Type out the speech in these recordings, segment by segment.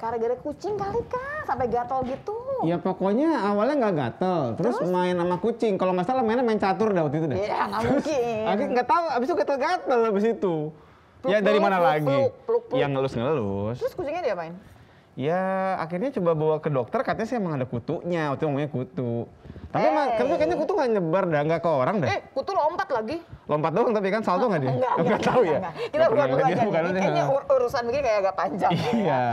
Gara-gara kucing kali Kak, sampai gatal gitu. Ya pokoknya awalnya nggak gatel, terus main sama kucing. Kalau nggak salah mainnya main catur dah waktu itu deh. Iya, nggak mungkin. Akhirnya nggak tahu, abis itu gatel-gatel abis itu. Ya dari mana lagi? Peluk. Yang ngelus-ngelus. Terus kucingnya diapain? Ya akhirnya coba bawa ke dokter, katanya sih emang ada kutunya, waktu itu ngomongnya kutu. Tapi kayaknya kutu nggak nyebar dah, nggak ke orang dah. Kutu lompat lagi. Lompat doang tapi kan salto nggak dia? Enggak tahu ya. Kita buka-buka aja. Kayaknya urusan begini kayak agak panjang. Iya.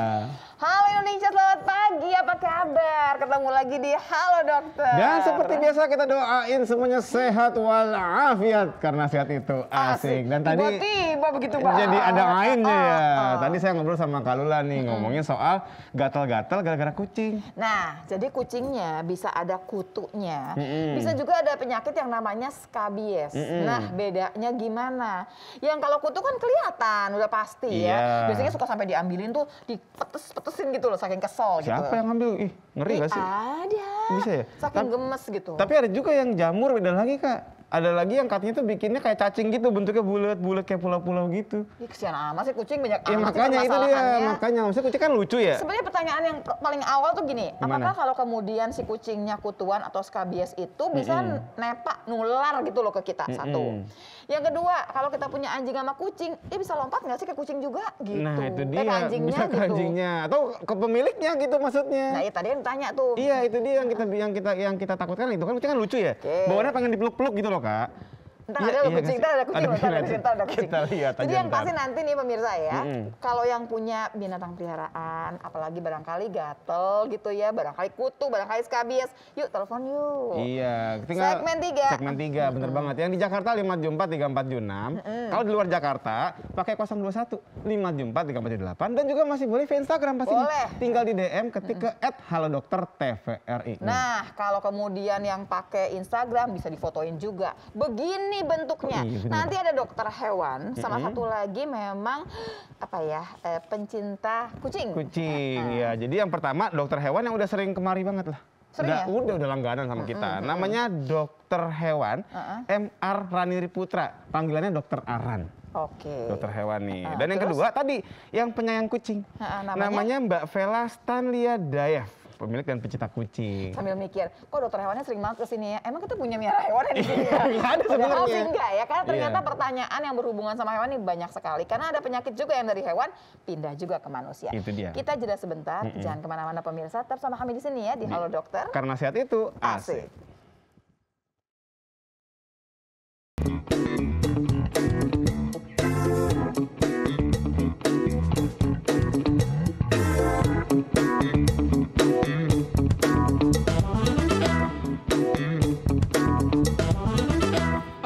Halo Indonesia, selamat pagi. Apa kabar? Ketemu lagi di Halo Dokter. Dan seperti biasa kita doain semuanya sehat walafiat karena sehat itu asik. Dan tadi tiba-tiba begitu banget. Jadi ada mainnya ya. Tadi saya ngobrol sama Kak Lula nih ngomongin soal gatal-gatal gara-gara kucing. Nah, jadi kucingnya bisa ada kutunya. Bisa juga ada penyakit yang namanya skabies. Nah, bedanya gimana? Yang kalau kutu kan kelihatan, udah pasti ya. Biasanya suka sampai diambilin tuh, dipetes-petesin gitu loh, saking kesel gitu. Siapa yang ngambil? Ih, ngeri gak sih? Ada. Bisa ya? Saking gemes gitu. Tapi ada juga yang jamur, beda lagi Kak. Ada lagi yang katanya tuh bikinnya kayak cacing gitu, bentuknya bulat-bulat kayak pulau-pulau gitu. Ih, kesian amat sih kucing, banyak Ya amat makanya sih itu dia, makanya maksudnya kucing kan lucu ya. Sebenarnya pertanyaan yang paling awal tuh gini, Gimana? apakah kalau kemudian si kucingnya kutuan atau skabies itu bisa nepak, nular gitu loh ke kita, satu. Yang kedua, kalau kita punya anjing sama kucing, bisa lompat nggak sih ke kucing juga gitu? Nah itu dia, ke anjingnya bisa ke gitu. anjingnya atau ke pemiliknya gitu maksudnya. Nah, tadi yang ditanya tuh. Iya, itu dia yang kita takutkan itu kan kucing kan lucu ya. Bawaannya pengen dipeluk-peluk gitu loh Kak. Ntar ada kucing, ntar ada kucing, ntar ada kucing. Kita lihat aja. Jadi yang pasti nanti nih pemirsa ya, kalau yang punya binatang peliharaan, apalagi barangkali gatel gitu ya, barangkali kutu, barangkali skabies, yuk telepon yuk. Iya. Segmen 3. Segmen 3, bener banget. Yang di Jakarta 5743476. Kalau di luar Jakarta pakai 021 5743478 dan juga masih boleh via Instagram pasti. Boleh. Tinggal di DM ketik ke @halodoktertvri. Nah, kalau kemudian yang pakai Instagram bisa difotoin juga. Begini bentuknya. Nanti ada dokter hewan, sama satu lagi memang pencinta kucing. Kucing, ya. Jadi yang pertama dokter hewan yang udah sering kemari banget lah. Sering ya? Udah langganan sama kita. Namanya dokter hewan MR Raniri Putra. Panggilannya dokter Aran. Oke. Dokter hewan nih. Dan yang kedua tadi yang penyayang kucing. Namanya Mbak Vela Stanlia Dayaf. Pemilik dan pecinta kucing. Sambil mikir, kok dokter hewannya sering banget kesini ya? Emang kita punya miara hewan di sini ya? Nggak ada sebenarnya. Padahal sih enggak ya, karena ternyata pertanyaan yang berhubungan sama hewan ini banyak sekali. Karena ada penyakit juga yang dari hewan pindah juga ke manusia. Itu dia. Kita jeda sebentar, jangan kemana-mana pemirsa, tetap sama kami di sini ya di Halo Dokter. Karena sehat itu asik.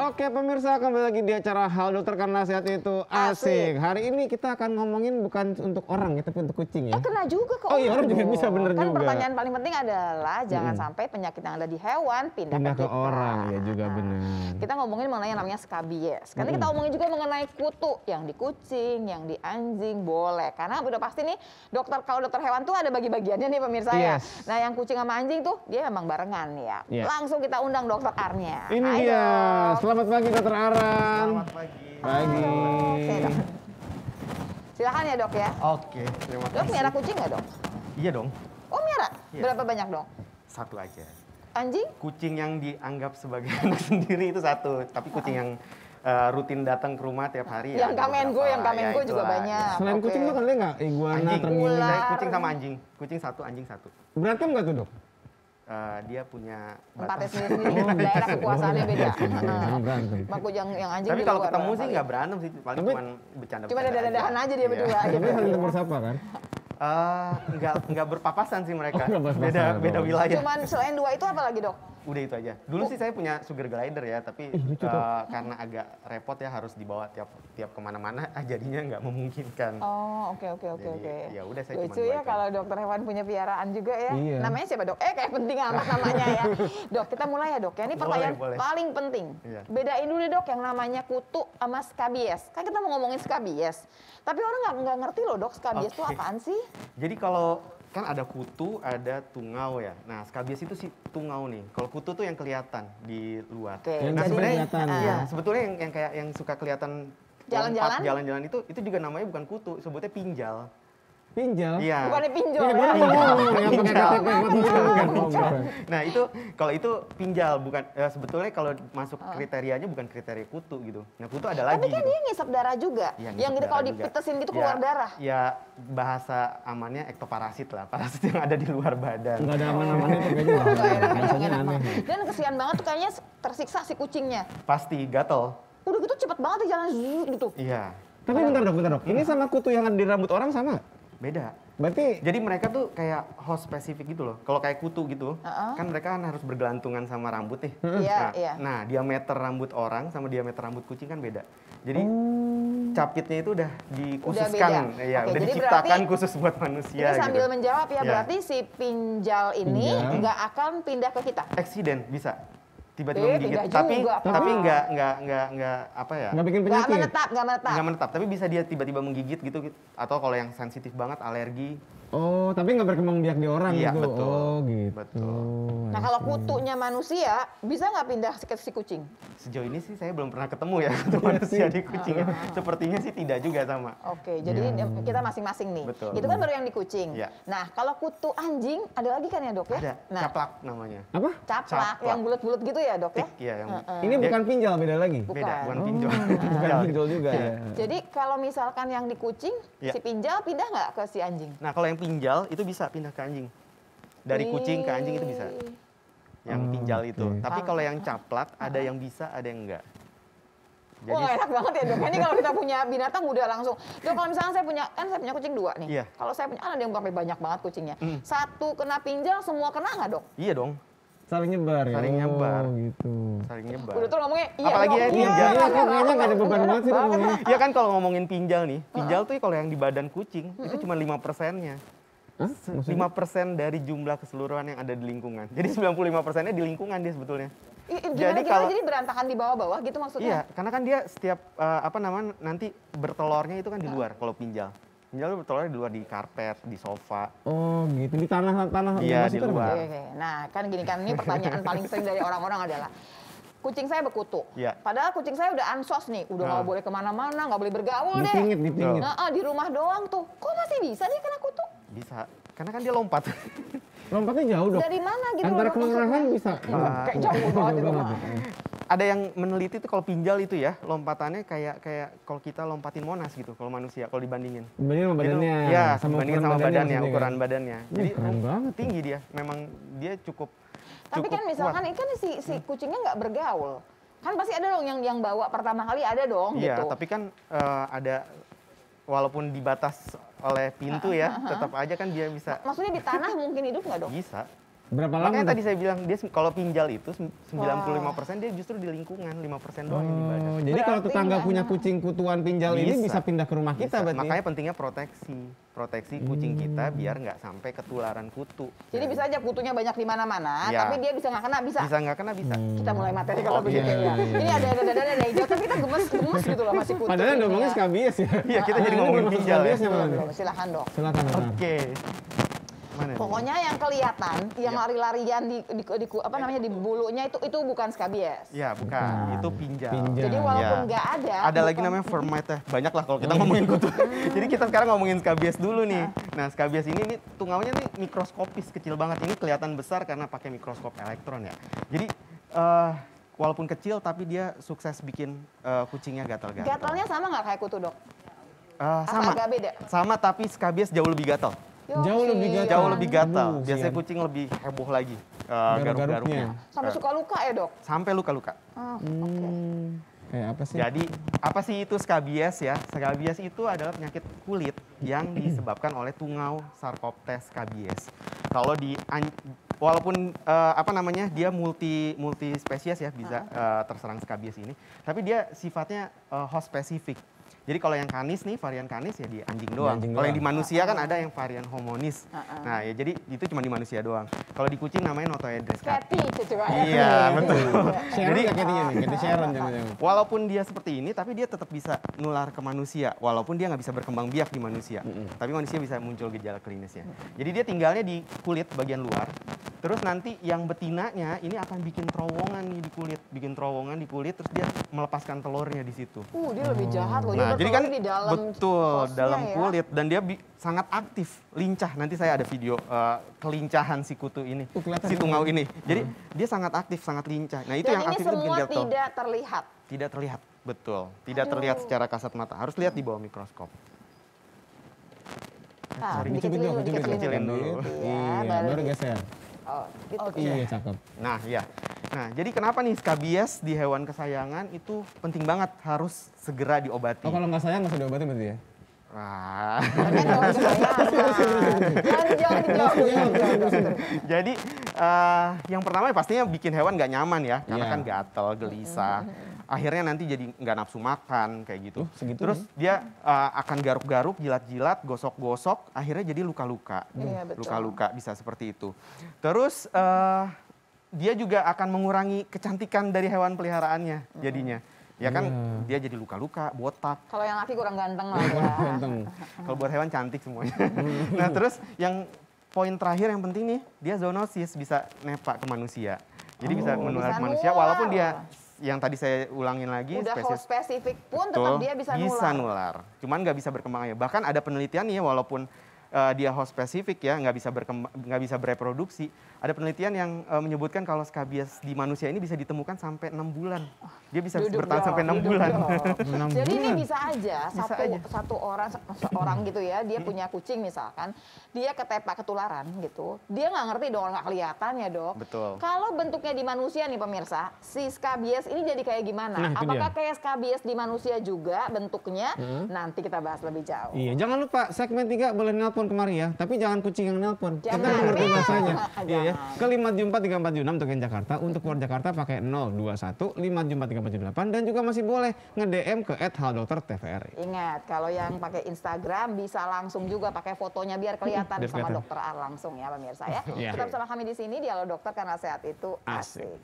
Oke pemirsa, kembali lagi di acara Halo Dokter Karena Sehat Itu Asik. Hari ini kita akan ngomongin bukan untuk orang ya, tapi untuk kucing ya. Kena juga ke Oh iya, orang juga bisa, bener kan juga. pertanyaan paling penting adalah jangan sampai penyakit yang ada di hewan pindah Pindah ke ke kita. orang, ya juga benar. Kita ngomongin mengenai yang namanya skabies. Karena kita ngomongin juga mengenai kutu yang di kucing, yang di anjing, boleh. Karena udah pasti nih, kalau dokter hewan tuh ada bagi-bagiannya nih pemirsa ya. Nah yang kucing sama anjing tuh dia emang barengan ya. Langsung kita undang dokter Arnya. Ini dia, selamat pagi dokter Aran. Selamat pagi. Pagi. Oke, dok. Silakan ya dok ya. Oke, terima kasih. Dok miara kucing nggak dok? Iya dong, Oh miara? Iya. Berapa banyak dong? satu aja. Anjing? Kucing yang dianggap sebagai anak sendiri itu satu, tapi kucing yang rutin datang ke rumah tiap hari Yang ada Kamengo, beberapa. yang Kamengo juga itulah. banyak. Selain Oke. kucing tuh kan dia nggak iguana, Anjing, termini. Ular. kucing sama anjing. Kucing satu, anjing satu. Berantem nggak tuh dok? Dia punya Tempatnya batas. sendiri-sendiri, daerah kekuasaannya beda. Berantem. Makanya yang anjing Tapi di kalau luar ketemu sih barangkali. nggak berantem sih, paling Tapi- cuma bercanda. Cuma dadah-dadahan aja dia berdua. Tapi saling tegur sapa kan? Nggak berpapasan sih mereka. Oh, nggak berpapasan. Beda wilayah. Cuman selain dua itu apa lagi dok? Udah itu aja. Dulu sih saya punya sugar glider ya, tapi karena agak repot ya harus dibawa tiap kemana-mana, jadinya nggak memungkinkan. Oh oke. Jadi, ya udah saya Lucu cuma ya dua itu. kalau dokter hewan punya piaraan juga ya. Iya. Namanya siapa dok? Kayak penting amat namanya ya. Dok kita mulai ya dok ya. Ini pertanyaan Boleh. paling penting. Iya. Bedain dulu deh dok yang namanya kutu sama skabies. Kan kita mau ngomongin skabies. Tapi orang nggak ngerti loh dok skabies itu Oke. apaan sih? Jadi kalau kan ada kutu, ada tungau ya. Nah, skabies itu si tungau nih. Kalau kutu tuh yang kelihatan di luar. Oke, Yang Nah, jadi sebenarnya kelihatan, iya, sebetulnya yang kayak yang suka kelihatan Jalan-jalan? lompat, jalan-jalan itu juga namanya bukan kutu, sebutnya pinjal. Pinjal? Iya. Bukannya pinjol Iya, ya? yang pakai Pinjal. KTP buat bukan. Nah itu kalau itu pinjal bukan sebetulnya kalau masuk kriterianya bukan kriteria kutu gitu. Nah kutu ada lagi. Tapi kan gitu. dia ngisap darah juga. Iya, Yang gitu ngisap kalau darah juga. dipitesin gitu Ya, keluar darah. Ya bahasa amannya ektoparasit lah, parasit yang ada di luar badan. Enggak ada aman-amannya tuh kayaknya. Nggak enak, Rasanya enak aneh. banget. Dan kesian banget tuh kayaknya tersiksa si kucingnya. Pasti gatel. Udah gitu cepet banget dia jalan zzz, gitu. Iya, Tapi bentar dok. Ini sama kutu yang ada di rambut orang sama nggak? beda. Berarti Jadi mereka tuh kayak host spesifik gitu loh. Kalau kayak kutu gitu, kan mereka kan harus bergelantungan sama rambut nih. Iya, Nah, iya. nah, diameter rambut orang sama diameter rambut kucing kan beda. Jadi capitnya itu udah dikhususkan, beda. ya, Oke, udah jadi diciptakan berarti khusus buat manusia. Ini sambil gitu. menjawab ya, Iya. berarti si pinjal ini Pinjal. nggak akan pindah ke kita. Accident bisa tiba-tiba menggigit, tidak tapi juga, Pak. nggak apa ya? nggak bikin Nggak penyakit. menetap. Nggak menetap, tapi bisa dia tiba-tiba menggigit gitu, atau kalau yang sensitif banget alergi. Oh, tapi nggak berkembang biak di orang Iya, gitu. betul. Oh, gitu. Betul. Nah kalau kutunya manusia, bisa nggak pindah ke si kucing? Sejauh ini sih saya belum pernah ketemu ya untuk manusia di kucing. Sepertinya sih tidak juga sama. Oke, jadi kita masing-masing nih. Betul. Itu kan baru yang di kucing. Iya. Nah kalau kutu anjing, ada lagi kan ya dok ya? Ada Nah, caplak namanya. Apa? caplak, Caplak. yang bulat-bulat gitu ya dok ya? Tik, ya yang Ini bukan pinjal, beda lagi. Bukan. beda, bukan pinjol. Bukan pinjol juga ya. Jadi kalau misalkan yang di kucing, Iya. si pinjal pindah nggak ke si anjing? Nah kalau yang pinjal itu bisa pindah ke anjing. Dari kucing ke anjing itu bisa. Yang pinjal itu. oke. Tapi kalau yang caplak ada yang bisa, ada yang enggak. Wah oh, enak banget ya dok. Ini kalau kita punya binatang udah langsung. Dok kalau misalnya saya punya kucing 2 nih. Iya. Kalau saya punya ada yang sampai banyak banget kucingnya. Satu kena pinjal, semua kena nggak dok? Iya dong, Saling nyebar ya. Saling nyebar. Oh, gitu. saling nyebar. Udah tuh ngomongnya iya. Apalagi dok, ya iya. pinjal. Iya, kok kayaknya nggak ada beban banget sih dok ngomongnya. Iya kan kalau ngomongin pinjal nih, pinjal tuh kalau yang di badan kucing itu cuma 5%-nya. Hah? 5% dari jumlah keseluruhan yang ada di lingkungan. Jadi 95%-nya di lingkungan dia sebetulnya. Gimana jadi berantakan di bawah-bawah gitu Iya, maksudnya? karena kan dia setiap nanti bertelurnya itu kan di luar kalau pinjal. Pinjal tuh bertelurnya di luar, di karpet, di sofa. Oh, gitu. Di tanah Iya, bebas di itu ada luar. nggak? Oke. Nah kan gini kan, ini pertanyaan paling sering dari orang-orang adalah kucing saya berkutu. Iya. Padahal kucing saya udah ansos nih, udah nggak boleh kemana-mana, nggak boleh bergaul deh. Dipingit. Nah, di rumah doang tuh. Kok masih bisa dia kena kutu? Bisa, karena kan dia lompat. Lompatnya jauh dok. Dari mana gitu? Antara dok, kelurahan maksudnya? bisa. Kayak jauh banget itu. Ada yang meneliti tuh kalau pinjal itu ya, lompatannya kayak kalau kita lompatin Monas gitu, kalau manusia, kalau dibandingin. Dibandingin sama badannya. Iya, bandingin sama badannya, maksudnya kan? ukuran badannya. Jadi keren banget. tinggi dia, memang dia cukup Tapi kan misalkan kuat. ini kan si kucingnya nggak bergaul. Kan pasti ada dong yang bawa pertama kali ada dong Iya, gitu. tapi kan ada walaupun dibatas oleh pintu ya, tetap aja kan dia bisa Maksudnya di tanah mungkin hidup nggak dok? bisa. Berapa lama? Makanya Dok? tadi saya bilang dia kalau pinjal itu 95% dia justru di lingkungan, 5% doang yang di badan. Oh, jadi kalau Berarti tetangga nggak punya enak. kucing kutuan pinjal ini Bisa. bisa pindah ke rumah kita Bisa. berarti. Makanya pentingnya proteksi kucing kita biar nggak sampai ketularan kutu. Jadi bisa aja kutunya banyak di mana-mana, Iya. tapi dia bisa nggak kena, bisa. Bisa nggak kena bisa. Kita mulai materi kalau Oke. begitu ya. Ini ada dada hijau, tapi kita gemes gitu loh masih kutu. Padahal ini ngomongnya ya. skabies ya. Iya, kita jadi Ini ngomongin belum pinjal ya. skabiesnya malah nih. Belum, silakan dok. Silakan. Oke. Mana nih? Pokoknya yang kelihatan, yang Ya. lari-larian di bulunya itu bukan skabies. Ya, bukan. Itu pinjal. Pinjal. Jadi walaupun Ya. nggak ada. Ada lagi bukan- namanya vermite ya. Banyak lah kalau kita ngomongin kutu. Jadi kita sekarang ngomongin skabies dulu nih. Nah, skabies ini tungaunya nih mikroskopis, kecil banget. Ini kelihatan besar karena pakai mikroskop elektron ya. Jadi walaupun kecil tapi dia sukses bikin kucingnya gatal-gatal. Gatalnya sama nggak kayak kutu dok? Sama. agak beda? Sama tapi skabies jauh lebih gatal. Yosi. lebih gatal. Jauh lebih gatal. Aduh, Biasanya sian. kucing lebih heboh lagi Garuk-garuknya. garuk-garuknya. Sampai suka luka ya dok? Sampai luka-luka. Oh, Kayak apa sih? Jadi apa sih itu skabies ya? Skabies itu adalah penyakit kulit yang disebabkan oleh tungau Sarcoptes scabies. Kalau walaupun dia multi spesies ya bisa terserang skabies ini, tapi dia sifatnya host spesifik. Jadi kalau yang canis nih, varian canis ya di anjing doang. anjing Kalau yang doang. di manusia kan ada yang varian homonis. Nah ya jadi itu cuma di manusia doang. Kalau di kucing namanya Notoedres cati. Cathy coba. Iya betul. Sharon Jadi nggak kayaknya nih? Kayak Sharon jangan-jangan. walaupun dia seperti ini, tapi dia tetap bisa nular ke manusia. Walaupun dia nggak bisa berkembang biak di manusia. Tapi manusia bisa muncul gejala klinisnya. Jadi dia tinggalnya di kulit bagian luar. Terus nanti yang betinanya ini akan bikin terowongan nih di kulit, terus dia melepaskan telurnya di situ. Dia lebih jahat loh. Nah, dia jadi kan di dalam betul posnya dalam ya. kulit dan dia sangat aktif, lincah. Nanti saya ada video kelincahan si kutu ini, si tungau ini. Jadi dia sangat aktif, sangat lincah. Nah, itu Dan yang ini aktif itu semua gatal. tidak terlihat. Tidak terlihat, betul. Tidak terlihat secara kasat mata. Harus lihat di bawah mikroskop. Nah, Dicubit dulu, Dikecilin dulu. Iya, baru geser. Oh, gitu. Iya, cakep. Nah, iya. Nah, jadi kenapa nih skabies di hewan kesayangan itu penting banget, harus segera diobati. Oh, kalau nggak sayang nggak usah diobatin berarti ya? Wah. Kan kalau jangan dijawab. Jadi yang pertama pastinya bikin hewan nggak nyaman ya, karena Iya. kan gatel, gelisah. Akhirnya nanti jadi nggak nafsu makan kayak gitu. Segitu Terus dia akan garuk-garuk, jilat-jilat, gosok-gosok, akhirnya jadi luka-luka. Iya, betul. Luka-luka bisa seperti itu. Terus dia juga akan mengurangi kecantikan dari hewan peliharaannya jadinya. Ya kan dia jadi luka-luka, botak. Kalau yang laki kurang ganteng lah ya. Ganteng. Kalau buat hewan cantik semuanya. Nah, terus yang poin terakhir yang penting nih, dia zoonosis, bisa nepak ke manusia. Jadi bisa menular bisa ke manusia nular. walaupun dia yang tadi saya ulangin lagi Udah host spesifik pun tetap betul, dia bisa nular. Cuman nggak bisa berkembang ya. Bahkan ada penelitian nih walaupun dia host spesifik ya, nggak bisa bereproduksi. Ada penelitian yang menyebutkan kalau skabies di manusia ini bisa ditemukan sampai 6 bulan. Dia bisa bertahan sampai 6 bulan. Jadi ini bisa aja Bisa satu orang gitu ya, dia punya kucing misalkan, dia ketepak ketularan gitu, dia nggak ngerti dong, nggak kelihatan ya dok. Betul. Kalau bentuknya di manusia nih pemirsa, si skabies ini jadi kayak gimana? Nah, itu Apakah dia. kayak skabies di manusia juga bentuknya? Nanti kita bahas lebih jauh. Iya, jangan lupa segmen 3 boleh nelpon kemari ya, tapi jangan kucing yang nelpon. Kita Jangan. ngerti bahasanya. Jangan. Iya ya. Ke 5743476 untuk yang Jakarta, untuk luar Jakarta pakai 021 5743478 dan juga masih boleh nge-DM ke @haldokter_tvri. Ingat, kalau yang pakai Instagram bisa langsung juga pakai fotonya biar kelihatan Biar sama kelihatan. Dokter Ar langsung ya pemirsa ya. Iya. Tetap bersama kami di sini di Halo Dokter karena sehat itu Asik. asik.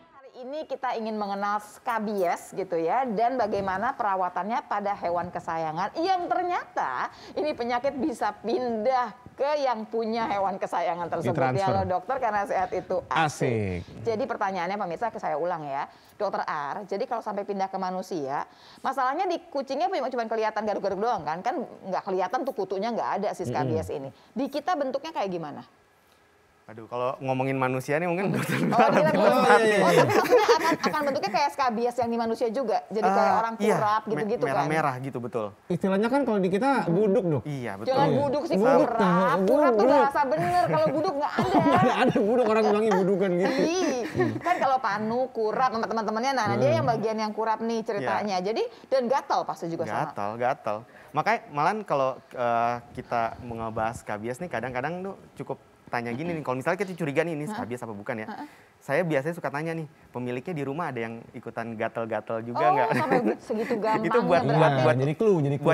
Hari ini kita ingin mengenal skabies gitu ya, dan bagaimana perawatannya pada hewan kesayangan yang ternyata ini penyakit bisa pindah ke yang punya hewan kesayangan tersebut. Ditransfer. Ya Halo Dokter karena sehat itu Asik. Jadi pertanyaannya pemirsa, saya ulang ya, Dokter Ar. Jadi kalau sampai pindah ke manusia, masalahnya di kucingnya cuma kelihatan garuk-garuk doang kan nggak kelihatan tuh kutunya, nggak ada si skabies ini. Di kita bentuknya kayak gimana? Aduh, kalau ngomongin manusia nih mungkin dokter Oh, Ar dia lebih lebih tepat tepat. nih. Oh, tapi maksudnya akan bentuknya kayak skabies yang di manusia juga. Jadi kayak orang Iya, kurap gitu-gitu kan. merah-merah gitu, betul. Istilahnya kan kalau di kita buduk dok. Iya, betul. Jangan buduk sih, Buduk, kurap. buduk. Kurap tuh bahasa bener, kalau buduk nggak ada. Ada buduk, orang bilangnya budukan gitu. Ih, kan kalau panu, kurap sama teman-temannya, nah dia yang bagian yang kurap nih ceritanya. Jadi, dan gatal pasti juga sama. Gatal. Makanya malahan kalau kita ngebahas skabies nih kadang-kadang tuh cukup tanya gini nih, kalau misalnya kita curiga nih ini skabies apa bukan ya. Saya biasanya suka tanya nih, pemiliknya di rumah ada yang ikutan gatal-gatal juga Oh, nggak? sampai segitu gampangnya. Itu buat berarti,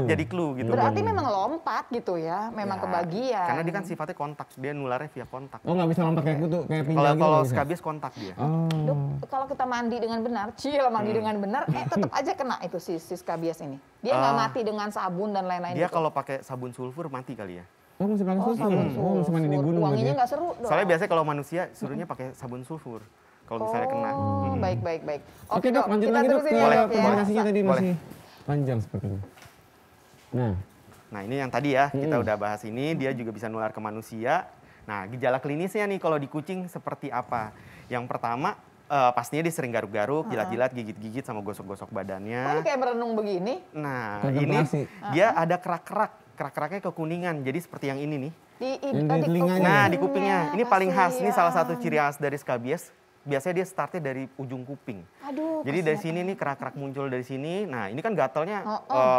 jadi clue, gitu. berarti memang lompat gitu ya, memang Ya, kebagian. Karena dia kan sifatnya kontak, dia nularnya via kontak. Oh, nggak bisa lompat kayak kutu, kayak pinjal Kalau gitu. kalau nggak bisa? skabies kontak dia. Oh. Dok, kalau kita mandi dengan benar, mandi dengan benar, tetap aja kena itu si skabies ini. Dia nggak mati dengan sabun dan lain-lain. Dia gitu. kalau pakai sabun sulfur mati kali ya. Oh, masih pakai susu. sabun Oh, masih mandi di sulfur. gunung. Wanginya berarti ya? nggak seru dong. Soalnya biasanya kalau manusia suruhnya pakai sabun sulfur. Kalau misalnya kena. Oh, baik. Oke dok, lanjut kita lagi dok terusin ke ya, Dok, ya. komunikasinya tadi Boleh. masih panjang sepertinya. Nah, Nah ini yang tadi ya, kita udah bahas ini, dia juga bisa nular ke manusia. Nah gejala klinisnya nih kalau di kucing seperti apa? Yang pertama, pastinya dia sering garuk-garuk, jilat-jilat, gigit-gigit sama gosok-gosok Oh, badannya. ini kayak merenung begini. Nah ini Kontemplasi. dia ada kerak-keraknya kekuningan, jadi seperti yang ini nih. Yang di telinganya. Nah di kupingnya, ini paling khas, ini salah satu kasihan. ciri khas dari skabies. Biasanya dia startnya dari ujung kuping. Aduh, Jadi dari kasihan. sini nih kerak-kerak muncul dari sini. Nah ini kan gatalnya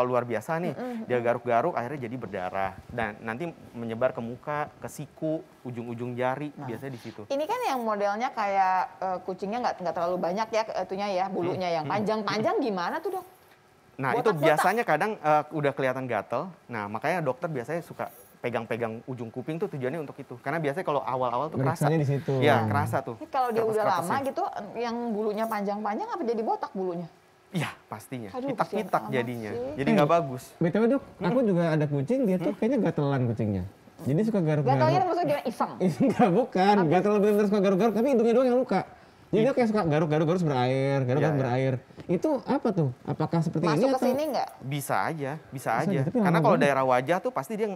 luar biasa nih. Dia garuk-garuk akhirnya jadi berdarah dan nanti menyebar ke muka, ke siku, ujung-ujung jari. Biasanya di situ. Ini kan yang modelnya kayak kucingnya nggak terlalu banyak ya itunya ya, bulunya yang panjang-panjang gimana tuh dok? Nah itu Botak-botak. biasanya kadang udah kelihatan gatal. Nah makanya dokter biasanya suka pegang-pegang ujung kuping tuh tujuannya untuk itu. Karena biasanya kalau awal-awal tuh kerasa. Meriksanya di situ. Ya, kerasa tuh. Ini kalau dia udah lama Krepes-krepesnya. gitu, yang bulunya panjang-panjang apa jadi botak bulunya? Iya, pastinya. Aduh, Pitak-pitak kasihan amat jadinya. sih. Jadi nggak bagus. BTW dok, aku juga ada kucing, dia tuh kayaknya gatelan kucingnya. Jadi suka Gatelnya garuk-garuk. maksudnya gimana? Iseng? Enggak, bukan. Gatel bener-bener suka garuk-garuk, tapi hidungnya doang yang luka. Jadi dia kayak suka garuk-garuk berair, garuk-garuk Iya, iya. berair. Itu apa tuh? Apakah seperti ini Masuk ke atau? sini nggak? Bisa aja. Bisa aja. aja, tapi Karena lama kalau banget. daerah wajah tuh pasti dia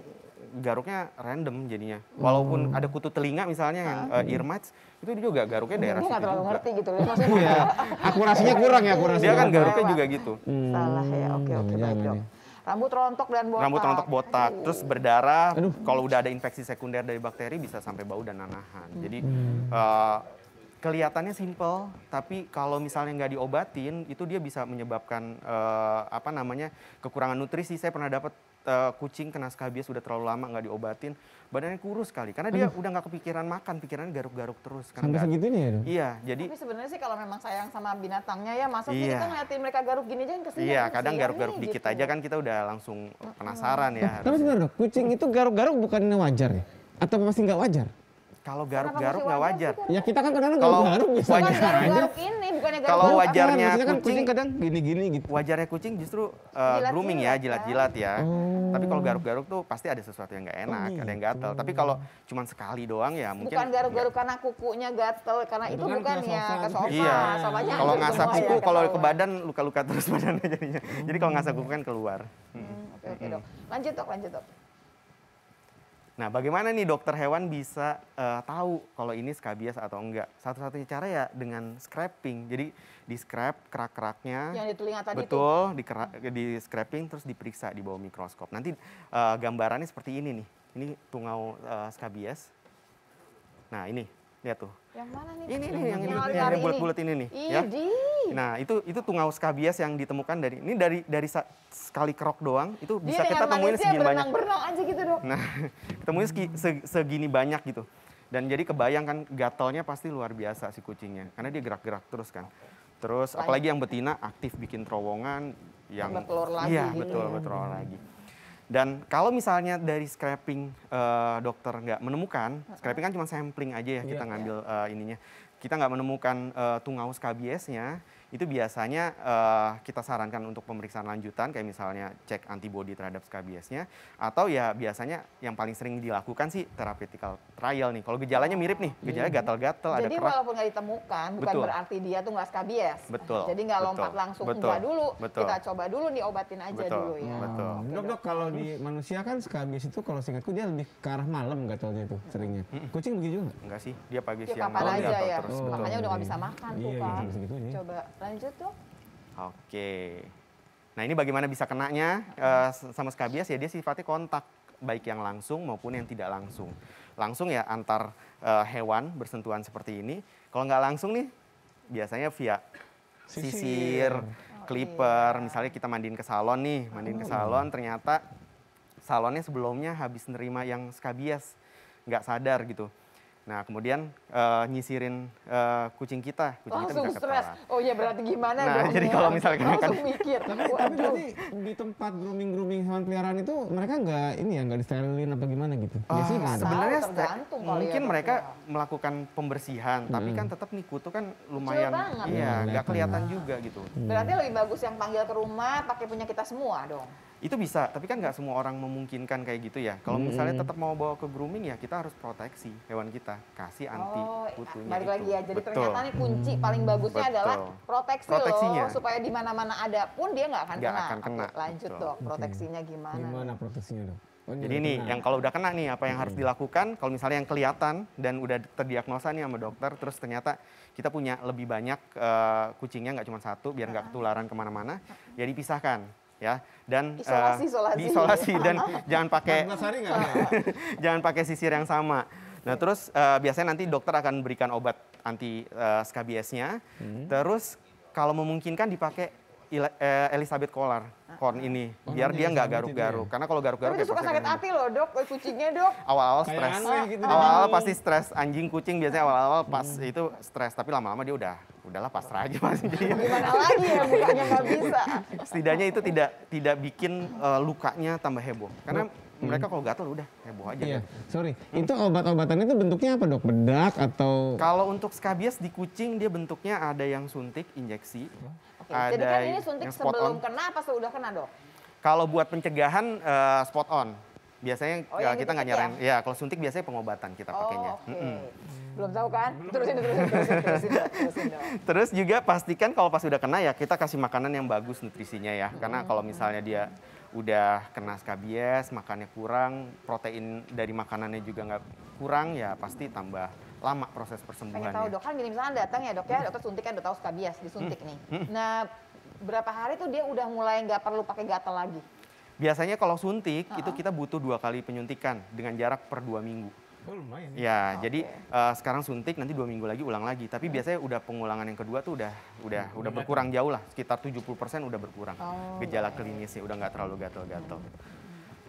garuknya random jadinya. Walaupun ada kutu telinga misalnya yang ear mites, itu dia juga garuknya daerah Dia nggak situ terlalu juga. ngerti gitu loh. Maksudnya Iya. Akurasinya kurang ya, akurasinya. Dia kan Iya, garuknya lewat. juga gitu. salah ya. Oke, baik jangan dok. ya. Rambut rontok dan botak. Rambut rontok botak, terus berdarah. Aduh. Kalau udah ada infeksi sekunder dari bakteri bisa sampai bau dan nanahan. Jadi kelihatannya simple, tapi kalau misalnya nggak diobatin, itu dia bisa menyebabkan kekurangan nutrisi. Saya pernah dapat kucing kena skabies udah terlalu lama nggak diobatin, badannya kurus sekali. Karena dia udah nggak kepikiran makan, pikirannya garuk-garuk terus. Karena Sampai nggak- segitunya ya dok? Iya, jadi Tapi sebenarnya sih kalau memang sayang sama binatangnya ya, masa sih Iya. kita ngeliatin mereka garuk gini aja kesian. iya kadang kesian garuk-garuk nih, dikit gitu. aja kan kita udah langsung penasaran ya. Tapi harusnya. sebenarnya dok, kucing itu garuk-garuk bukannya wajar ya? Atau masih nggak wajar? Kalau Kenapa garuk-garuk masih nggak wajar. sih, Kak? Ya kita kan kadang-kadang Kalau garuk-garuk bisa Bukan aja. garuk-garuk ini, bukannya garuk Kalau garuk wajarnya Maksudnya kan kucing kucing kadang gini-gini gitu. Wajarnya kucing justru Jilat-jilat, grooming ya, kan? jilat-jilat ya. Oh. Tapi kalau garuk-garuk tuh pasti ada sesuatu yang nggak enak, Oh, ada yang gatel. Tapi kalau cuman sekali doang ya mungkin. Bukan garuk-garuk karena kukunya gatel, karena itu kan bukan ke ya sofa ke gitu. sofa. Iya. Sofanya Kalau hancur ngasah semua kuku, ya, kalau ke ketahuan. badan luka-luka terus badannya jadinya. Jadi kalau ngasah kuku kan keluar. Oke dok. Lanjut dok. Nah, bagaimana nih dokter hewan bisa tahu kalau ini skabies atau enggak? Satu-satunya cara ya dengan scraping. Jadi di scrap kerak-keraknya. Yang di telinga tadi tuh. Betul, di scraping terus diperiksa di bawah mikroskop. Nanti gambarannya seperti ini nih. Ini tungau skabies. Nah, ini lihat tuh. Yang mana nih? Ini yang lari-lari ini. bulat-bulat ini nih, ya. Idih. Nah, itu tungau skabies yang ditemukan dari sekali kerok doang itu bisa Dia kita dengan temuin manisnya segini banyak. berenang-berenang aja gitu dok. Nah, ketemunya segini banyak gitu. Dan jadi kebayang kan gatelnya pasti luar biasa si kucingnya. Karena dia gerak-gerak terus kan. Terus apalagi yang betina aktif bikin terowongan yang Tambah telur lagi iya, gitu betul, ya. betul lagi. Dan kalau misalnya dari scraping dokter nggak menemukan, scraping kan cuma sampling aja ya kita ngambil ininya. Kita nggak menemukan tungau skabiesnya, itu biasanya kita sarankan untuk pemeriksaan lanjutan kayak misalnya cek antibodi terhadap skabiesnya, atau ya biasanya yang paling sering dilakukan sih therapeutical trial nih. Kalau gejalanya mirip nih, gejalanya gatal-gatal, ada Jadi kerak. walaupun nggak ditemukan, bukan Betul. berarti dia tuh nggak skabies. Betul, Jadi nggak betul, lompat langsung betul, enggak dulu. betul. Kita coba dulu diobatin aja Betul, dulu ya. betul. Dok, kalau di manusia kan skabies itu kalau seingatku dia lebih ke arah malam gatalnya itu seringnya. Kucing begitu juga? Enggak sih, dia pagi Ya siang kapan malam aja gatal ya. terus. Oh. Betul. Makanya udah nggak bisa makan tuh Iya, kan. sampai segitunya. Coba lanjut dok. Oke. Nah, ini bagaimana bisa kenanya sama skabies ya, dia sifatnya kontak, baik yang langsung maupun yang tidak langsung. Langsung ya antar hewan bersentuhan seperti ini. Kalau nggak langsung nih, biasanya via sisir, clipper. Misalnya kita mandiin ke salon nih, mandiin ke salon, ternyata salonnya sebelumnya habis nerima yang skabies, nggak sadar gitu. Nah, kemudian nyisirin kucing kita Langsung bisa stres. ketawa. Oh iya berarti gimana Nah, dong? jadi ya? kalau misalkan langsung mikir. Tapi Waduh. berarti di tempat grooming hewan peliharaan itu mereka nggak ini ya nggak disterilin apa gimana gitu? Biasanya nggak ada. Sebenarnya tergantung kali mungkin ya, mereka dokter. melakukan pembersihan, tapi kan tetap nih kutu kan lumayan, banget. iya, nggak Kelihatan. kelihatan juga gitu. Berarti lebih bagus yang panggil ke rumah pakai punya kita semua dong. Itu bisa, tapi kan nggak semua orang memungkinkan kayak gitu ya. Kalau misalnya tetap mau bawa ke grooming ya kita harus proteksi hewan kita, kasih anti kutunya balik itu. lagi ya. Jadi Betul. ternyata nih kunci paling bagusnya Betul. adalah Proteksinya. loh, supaya di mana-mana ada pun dia nggak akan Nggak kena. akan kena, Oke, lanjut betul. dok, proteksinya gimana? Gimana proteksinya dok? Oh, ini Jadi udah nih, kena. yang kalau udah kena nih, apa yang harus dilakukan? Kalau misalnya yang kelihatan dan udah terdiagnosa nih sama dokter, terus ternyata kita punya lebih banyak kucingnya, nggak cuma satu, biar nggak ketularan kemana-mana, ya dipisahkan, ya. Dan diisolasi dan jangan pakai 14 hari nggak ada? jangan pakai sisir yang sama. Nah, terus biasanya nanti dokter akan berikan obat anti skabiesnya. Terus kalau memungkinkan dipakai Elizabeth Collar corn ini, biar dia nggak garuk-garuk. Karena kalau garuk-garuk Tapi itu ya suka pasti sakit akan- hati loh dok, kucingnya dok. awal-awal Kayak stres. aneh gitu. Awal-awal pasti stres. Anjing, kucing biasanya awal-awal pas itu stres, tapi lama-lama dia udahlah pasrah aja pasti. Jadi Gimana lagi ya, bukannya nggak bisa. setidaknya itu tidak bikin lukanya tambah heboh. Karena mereka kalau gatal udah heboh aja. Iya, deh. sorry. Itu obat-obatannya itu bentuknya apa dok? Bedak atau? Kalau untuk skabies di kucing dia bentuknya ada yang suntik, injeksi. Oke, jadi kan ini suntik yang spot sebelum on. kena apa sudah kena dok? Kalau buat pencegahan spot on. Biasanya yang kita nggak disuntik nyaranin. Ya, kalau suntik biasanya pengobatan kita pakainya. Oh, oke. Belum tahu kan? Terusin dok. Terus juga pastikan kalau pas udah kena ya kita kasih makanan yang bagus nutrisinya ya. Karena kalau misalnya dia udah kena skabies, makannya kurang, protein dari makanannya juga nggak kurang, ya pasti tambah lama proses Pengen tahu persembuhannya. dok, kan gini misalnya datang ya dok ya, dokter suntik kan udah tahu skabies, disuntik nih. Nah, berapa hari tuh dia udah mulai nggak perlu pakai gatal lagi? Biasanya kalau suntik itu kita butuh 2 kali penyuntikan dengan jarak per 2 minggu. Oh lumayan. Ya, jadi sekarang suntik nanti 2 minggu lagi ulang lagi. Tapi biasanya udah pengulangan yang kedua tuh udah berkurang jauh lah, sekitar 70% udah berkurang. Gejala klinisnya udah nggak terlalu gatal-gatal.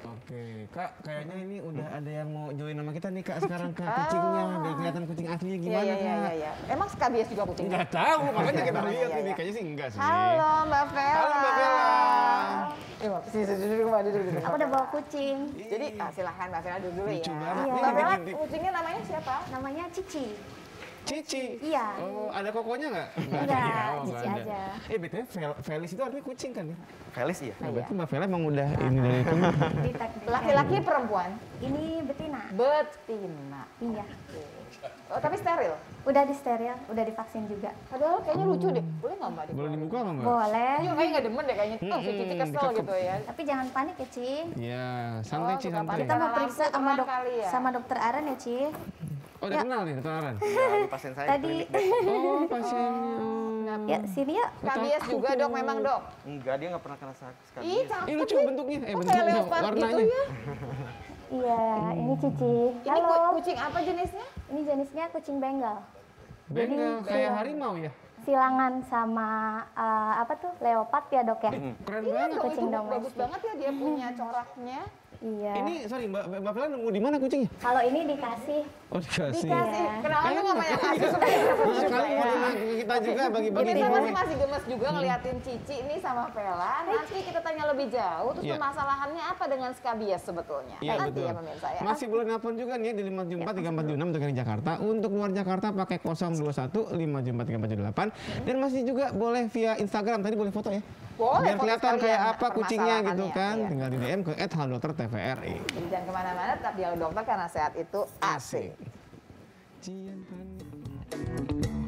Oke, Kak, kayaknya ini udah ada yang mau join sama kita nih Kak sekarang Kak, kucingnya. Biar kelihatan kucing aslinya gimana Kak? Iya. Emang skabies juga kucing? Enggak tahu, makanya kita lihat Iya, ini. iya. Kayaknya sih enggak sih. Halo Mbak Vela. Halo, Mbak Vela. Sini duduk Mbak, duduk. Aku udah bawa kucing, Jadi silahkan Mbak Vela duduk dulu ya. Lucu banget. Iya. Mbak Vela, Ini kucingnya namanya siapa? namanya Cici. Cici. Iya. Oh, ada kokonya nggak? Enggak, Oh, Cici nggak ada. aja. BTW Felis itu artinya kucing kan ya? Felis iya. Berarti Mbak Vela emang udah ini dari itu. Laki-laki perempuan? Ini betina. Betina. Iya. Oh, tapi steril? Udah di steril, udah divaksin juga. Padahal kayaknya lucu deh. Boleh nggak Mbak? Boleh dibuka apa Mbak? Boleh. Iya, kayaknya nggak demen deh kayaknya. Oh, si Cici kesel dikekep. gitu ya. Tapi jangan panik ya, Ci. Iya, santai Ci, suka santai. panik. Kita mau Karena periksa lampu sama terang kali ya? sama dokter Aran ya, Ci. Oh, udah kenal nih dokter Aran? Ya, ini pasien saya di Tadi klinik, deh. Oh, pasiennya. ya sini yuk. Skabies juga dok memang dok. Enggak, dia nggak pernah kena Ih, skabies. cakep Ini lucu nih. bentuknya, Kok kayak bentuknya, leopard warnanya. gitu ya? Iya, ini Cici. Ini Halo. kucing apa jenisnya? Ini jenisnya kucing Bengal. Bengal Jadi, kayak iya. harimau ya? Silangan sama apa tuh? Leopard ya, Dok ya? Keren Iya banget. dong, kucing itu bagus domestik. banget ya dia punya coraknya. Iya. Ini sorry Mbak Vela nemu di mana kucingnya? Kalau ini dikasih. Oh dikasih. Dikasih, Iya. kenapa lu nggak banyak kasih suka Sekali mau dimakan kita juga bagi-bagi Ini di saya bawah. masih gemes juga ngeliatin Cici ini sama Vela. Nanti kita tanya lebih jauh, terus Iya. permasalahannya apa dengan skabies sebetulnya. Iya Nanti betul. ya pemirsa ya. Masih boleh nelfon juga nih di 574 3426 untuk yang di Jakarta. Untuk luar Jakarta pakai 021 574 3478 dan masih juga boleh via Instagram. Tadi boleh foto ya? Boleh Biar foto kelihatan sekalian kayak apa kucingnya gitu permasalahannya, kan. iya. Tinggal di DM ke @haldokter_tvri. Jadi jangan kemana-mana, tetap dialog dokter karena sehat itu asik. Cian panik.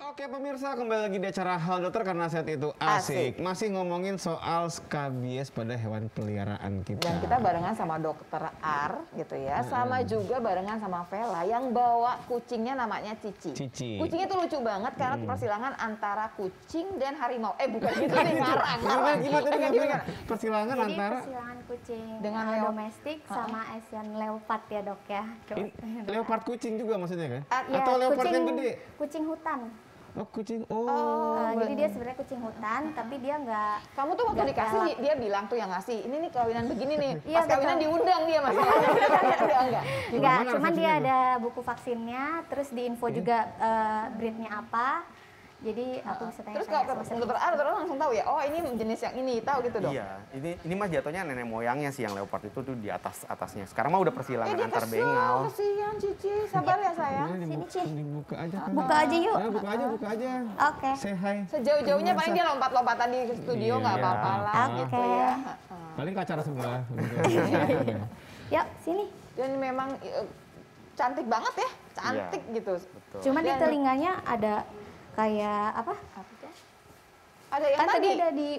Oke pemirsa, kembali lagi di acara Hal Dokter karena sehat itu asik. Masih ngomongin soal skabies pada hewan peliharaan kita. Dan kita barengan sama dokter Ar gitu ya, sama juga barengan sama Vela yang bawa kucingnya namanya Cici. Cici. Kucingnya tuh lucu banget karena persilangan antara kucing dan harimau. Bukan gitu sih, ngarang. Gimana tadi Mbak Vela? Gimana? Persilangan Jadi antara persilangan kucing Dengan domestik sama Asian Leopard ya, Dok ya. leopard kucing juga maksudnya kan? Ya, Atau leopard kucing, yang gede? Kucing hutan. Oh kucing. Jadi dia sebenarnya kucing hutan, tapi dia nggak. Kamu tuh waktu nggak dikasih galak. dia bilang tuh yang ngasih, ini nih kawinan begini nih. Iya, Pas kawinan betul. diundang dia masalahnya. Enggak. Enggak, Gimana cuman resepnya dia tuh? ada buku vaksinnya, terus di info juga breednya apa. Jadi aku bisa Terus tanya-tanya kalau sama dokter Ar langsung tahu ya, oh ini jenis yang ini, tahu gitu dong. Iya, ini mah jatuhnya nenek moyangnya sih yang leopard itu tuh di atasnya. Sekarang mah udah persilangan Dia antar kesel, bengal. kasihan Cici. Sabar ya sayang. Ini Ci. dibuka aja kan. Buka aja yuk. Ayo buka aja. Oke. Say hi. Sejauh-jauhnya paling dia lompat-lompatan di studio nggak Iya. apa-apa lah Oke. gitu ya. Paling ke acara sebelah. Yuk, sini. Dan memang cantik banget ya, cantik gitu. Betul. Cuman di Dan- telinganya ada kayak apa? Ada yang Kan tadi tadi. ada di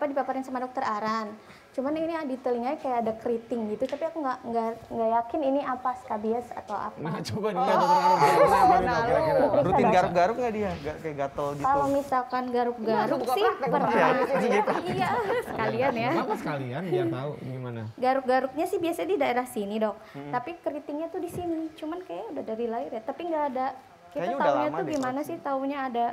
dipaparin sama dokter Aran. Cuman ini di telinganya kayak ada keriting gitu, tapi aku nggak yakin ini apa skabies atau apa. Nah coba dilihat dokter Arum apa nih dok kira-kira. Rutin garuk-garuk nggak dia? Nggak kayak gatel gitu. Kalau misalkan garuk-garuk Langsung buka sih praktek, pernah. Pak. Iya, sekalian ya. Apa sekalian biar tahu gimana. Garuk-garuknya sih biasa di daerah sini, Dok. Tapi keritingnya tuh di sini. Cuman kayaknya udah dari lahir ya. Tapi nggak ada. Kita Kayaknya udah taunya lama tuh deh gimana kalau sih taunya ada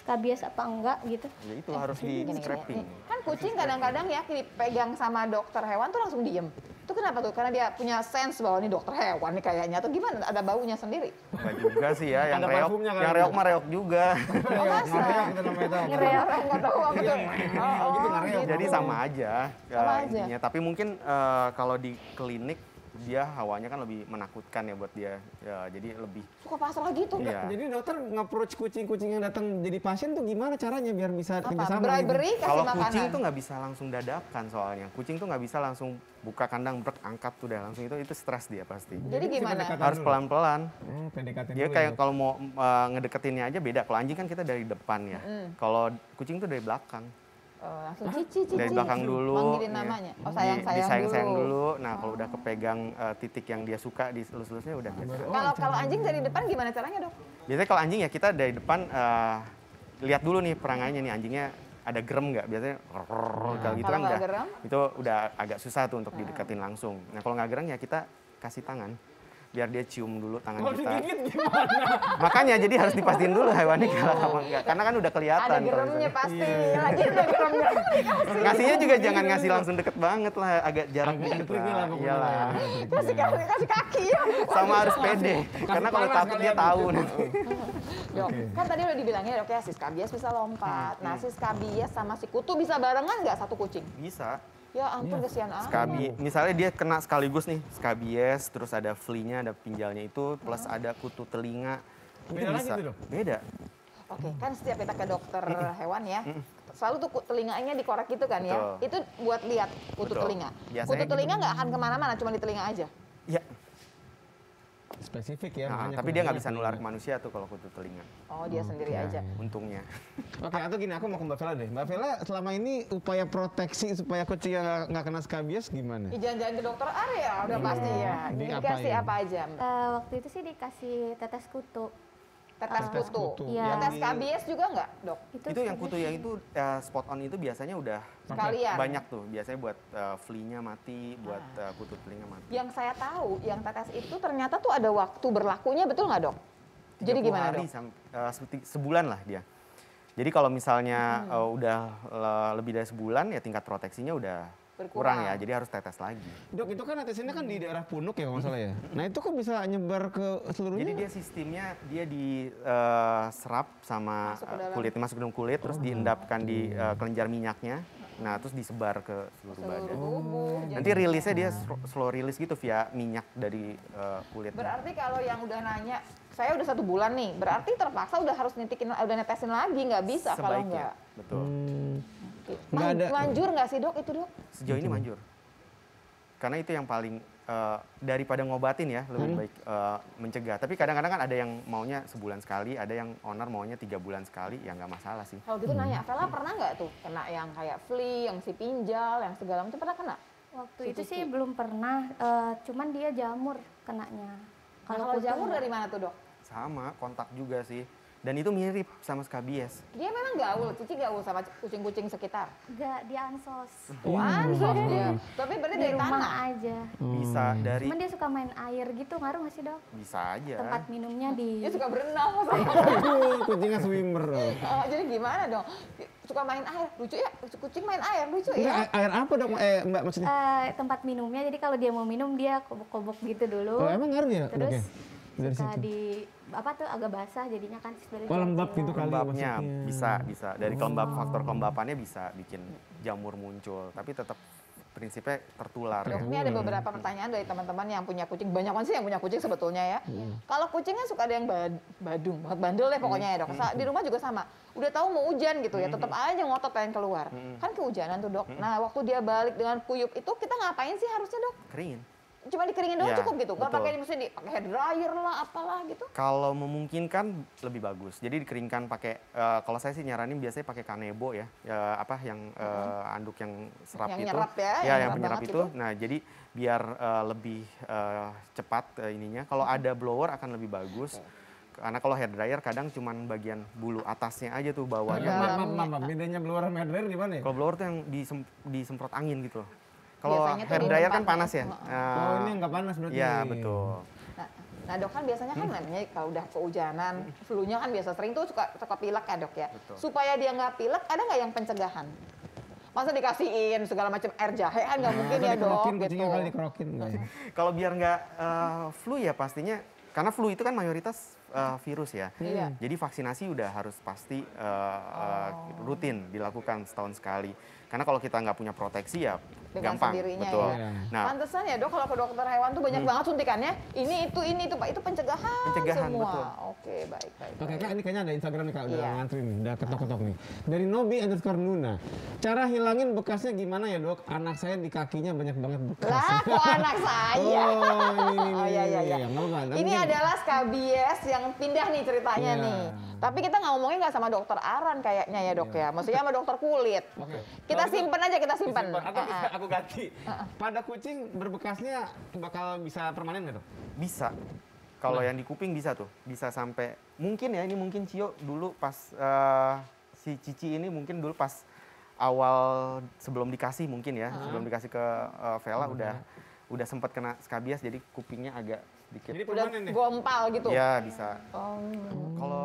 skabies apa enggak gitu. Ya itu harus di scraping. Kan kucing kadang-kadang ya dipegang sama dokter hewan tuh langsung diem. Itu kenapa tuh? Karena dia punya sense bahwa ini dokter hewan nih kayaknya. Atau gimana? Ada baunya sendiri? Enggak juga sih ya, yang Ada reok, parfumnya kali yang ya? reok mah reok juga. Oh, masa? Ngereok itu namanya tahu. Ngereok, nggak tahu apa tuh. Gitu ngereok. Jadi sama aja, Sama aja. intinya. Tapi mungkin kalau di klinik dia hawanya kan lebih menakutkan ya buat dia. Ya, jadi lebih. Suka pasrah gitu. Iya. Jadi dokter nge-approach kucing-kucing yang datang jadi pasien tuh gimana caranya biar bisa Apa? kerjasama? Beri-beri kasih Kalau makanan. kucing tuh nggak bisa langsung dadakan soalnya. Kucing tuh nggak bisa langsung buka kandang brek angkat tuh udah langsung itu stres dia pasti. Jadi gimana? pendekatan Harus dulu. pelan-pelan. PDKT Dia dulu kayak ya. kalau mau ngedeketinnya aja beda. Kalau anjing kan kita dari depan ya. Kalau kucing tuh dari belakang. Langsung cici. Dari belakang dulu. Manggilin ya. namanya. Oh, sayang-sayang Disayang-sayang dulu. dulu. Nah, kalau udah kepegang titik yang dia suka di elus-elusnya udah. Kalau anjing dari depan gimana caranya, Dok? Biasanya kalau anjing ya kita dari depan lihat dulu nih perangainya nih anjingnya ada gerem nggak? Biasanya kalau gitu Kalau kan nggak udah gerem? itu udah agak susah tuh untuk dideketin langsung. Nah kalau nggak gerem ya kita kasih tangan biar dia cium dulu tangan Kalau kita. digigit gimana? Makanya jadi harus dipastiin dulu hewannya kalau apa enggak. Karena kan udah kelihatan. Ada kalau geremnya misalnya. pasti. Lagi ada geremnya. Ngasihnya juga jangan ngasih langsung deket banget lah, agak jarak Agak dikit tricky lah lah. pokoknya. Iyalah. Kasih kaki ya. Sama harus pede. Karena kalau panas takut kali dia ya, tahu gitu. nanti. Dok, kan tadi udah dibilangnya Dok ya si skabies bisa lompat. Nah si skabies sama si kutu bisa barengan nggak satu kucing? Bisa. Ya ampun kesian amat. Misalnya dia kena sekaligus nih, skabies, terus ada flea-nya, ada pinjalnya itu, plus ada kutu telinga. Itu Beda lagi bisa. tuh, Dok? Beda. Oke, kan setiap kita ke dokter hewan ya, selalu tuh telinganya dikorek gitu kan ya. Betul. Itu buat lihat kutu Betul. telinga. Biasanya Kutu gitu. telinga nggak akan kemana-mana, cuma di telinga aja. Iya. Spesifik ya. Nah, makanya tapi dia nggak bisa kutunya nular ke telinga. manusia tuh kalau kutu telinga. Oh dia sendiri aja. Untungnya. Oke, atau gini, aku mau ke Mbak Vela deh. Mbak Vela, selama ini upaya proteksi supaya kucing nggak kena skabies gimana? Jalan-jalan ke dokter area udah pasti ya. Dikasih Diapain? apa aja? Waktu itu sih dikasih tetes kutu. Tetes Tetes kutu. kutu. Iya. Tetes skabies juga nggak dok? Itu yang kutu yang itu spot on itu biasanya udah Sekalian. banyak tuh. Biasanya buat flea-nya mati, buat kutu telinga mati. Yang saya tahu, yang tetes itu ternyata tuh ada waktu berlakunya, betul nggak dok? Jadi 30 gimana hari dok? sebulan lah dia. Jadi kalau misalnya udah lebih dari sebulan ya tingkat proteksinya udah Berkurang. kurang ya. Jadi harus tetes lagi. Dok, itu kan tetesinnya kan di daerah punuk ya kalau nggak salah ya. Nah itu kok bisa nyebar ke seluruhnya? Jadi dia sistemnya dia diserap sama Masuk ke dalam. kulit, masuk ke dalam kulit, terus diendapkan di kelenjar minyaknya. Nah terus disebar ke seluruh Seluruh badan. tubuh. Nanti rilisnya dia slow release gitu via minyak dari kulit. Berarti kalau yang udah nanya, saya udah 1 bulan nih, berarti terpaksa udah harus udah netesin lagi, nggak bisa kalau Sebaiknya, nggak. betul. Nggak ada. Manjur nggak sih dok itu dok? Sejauh ini manjur. Karena itu yang paling daripada ngobatin ya, lebih baik mencegah. Tapi kadang-kadang kan ada yang maunya sebulan sekali, ada yang owner maunya 3 bulan sekali, ya nggak masalah sih. Kalau gitu nanya, Vela pernah nggak tuh kena yang kayak flea, yang si pinjal, yang segala macam pernah kena? Waktu itu sih belum pernah, cuman dia jamur kenanya. Kalau kutu jamur enggak. dari mana tuh dok? Sama, kontak juga sih. Dan itu mirip sama skabies. Dia memang gaul, Cici gaul sama kucing-kucing sekitar. Enggak, dia ansos. Ansos dia. Tapi berarti Di dari rumah tanah. aja. Bisa dari, Cuman dia suka main air gitu, ngaruh nggak sih dok? bisa aja. Tempat minumnya di... Dia suka berenang. Aduh, kucingnya swimmer. Jadi gimana dong? Suka main air, lucu ya? Kucing main air, lucu Enggak, ya? air apa dok? Mbak maksudnya? tempat minumnya, jadi kalau dia mau minum dia kobok-kobok gitu dulu. Oh, emang ngaruh ya? Terus Dok, ya? Dari suka situ. di apa tuh agak basah jadinya kan sebenarnya. Oh, lembab jelek-jelek. gitu kali Kelembabnya maksudnya. bisa. Dari kelembab, faktor kelembapannya bisa bikin jamur muncul. Tapi tetap prinsipnya tertular. Dok, ini ada beberapa pertanyaan dari teman-teman yang punya kucing. Banyak banget sih yang punya kucing sebetulnya ya. Kalau kucing kan suka ada yang badung, banget bandel deh pokoknya ya dok. Di rumah juga sama. Udah tahu mau hujan gitu ya, tetap aja ngotot pengen keluar. Kan kehujanan tuh dok. Nah waktu dia balik dengan kuyup itu kita ngapain sih harusnya dok? Keringin. Cuma dikeringin doang Iya, cukup gitu? Nggak betul. pakai mesti pakai hair dryer lah, apalah gitu? Kalau memungkinkan lebih bagus. Jadi dikeringkan pakai kalau saya sih nyaranin biasanya pakai kanebo ya. Apa yang anduk yang serap Yang itu. nyerap ya, yang yang nyerap penyerap banget itu. gitu. Nah, jadi biar lebih cepat ininya. Kalau ada blower akan lebih bagus. Karena kalau hair dryer kadang cuman bagian bulu atasnya aja tuh bawahnya. Iya. Maaf, bedanya blower sama hair dryer di mana ya? Kalau blower tuh yang disemprot angin gitu loh. Kalau Biasanya tuh hair di dryer kan tempatnya. panas ya. Oh, ini nggak panas berarti. Iya, betul. Nah dok kan biasanya kan namanya kalau udah kehujanan, flu-nya kan biasa sering tuh suka pilek ya dok ya. Betul. Supaya dia nggak pilek, ada nggak yang pencegahan? Masa dikasihin segala macam air jahe kan nggak mungkin ya dok. Dikerokin, Gitu. kucingnya kali dikerokin. Enggak ya? Kalau biar nggak flu ya pastinya, karena flu itu kan mayoritas virus ya. Iya. Jadi vaksinasi udah harus pasti rutin dilakukan setahun sekali. Karena kalau kita nggak punya proteksi ya Dengan gampang, sendirinya betul. ya. Nah, Pantesan ya dok kalau ke dokter hewan tuh banyak banget suntikannya. Ini itu Pak, itu pencegahan, Pencegahan, semua. betul. Oke, baik. Oke Kak, ini kayaknya ada Instagram nih Kak, udah Iya. ngantri nih, udah ketok-ketok nih. Dari Nobi_Nuna. Cara hilangin bekasnya gimana ya dok? Anak saya di kakinya banyak banget bekas. Lah, kok anak saya? Oh, ini. Oh iya. Nggak apa-apa. Tapi Ini mungkin- adalah skabies yang pindah nih ceritanya Iya. nih. Tapi kita nggak ngomongin nggak sama dokter Aran kayaknya ya dok ya. Maksudnya sama dokter kulit. Oke. Kita Kalau gitu, simpen aja, kita simpen. Atau bisa aku ganti. Pada kucing berbekasnya bakal bisa permanen nggak dok? bisa. Kalau yang di kuping bisa tuh, bisa sampai mungkin ya, ini mungkin Cio dulu pas si Cici ini mungkin dulu pas awal sebelum dikasih mungkin ya, sebelum dikasih ke Vela udah sempat kena skabies, jadi kupingnya agak sedikit. Jadi Udah permanen deh. gompal gitu. Ya bisa. Oh. Kalau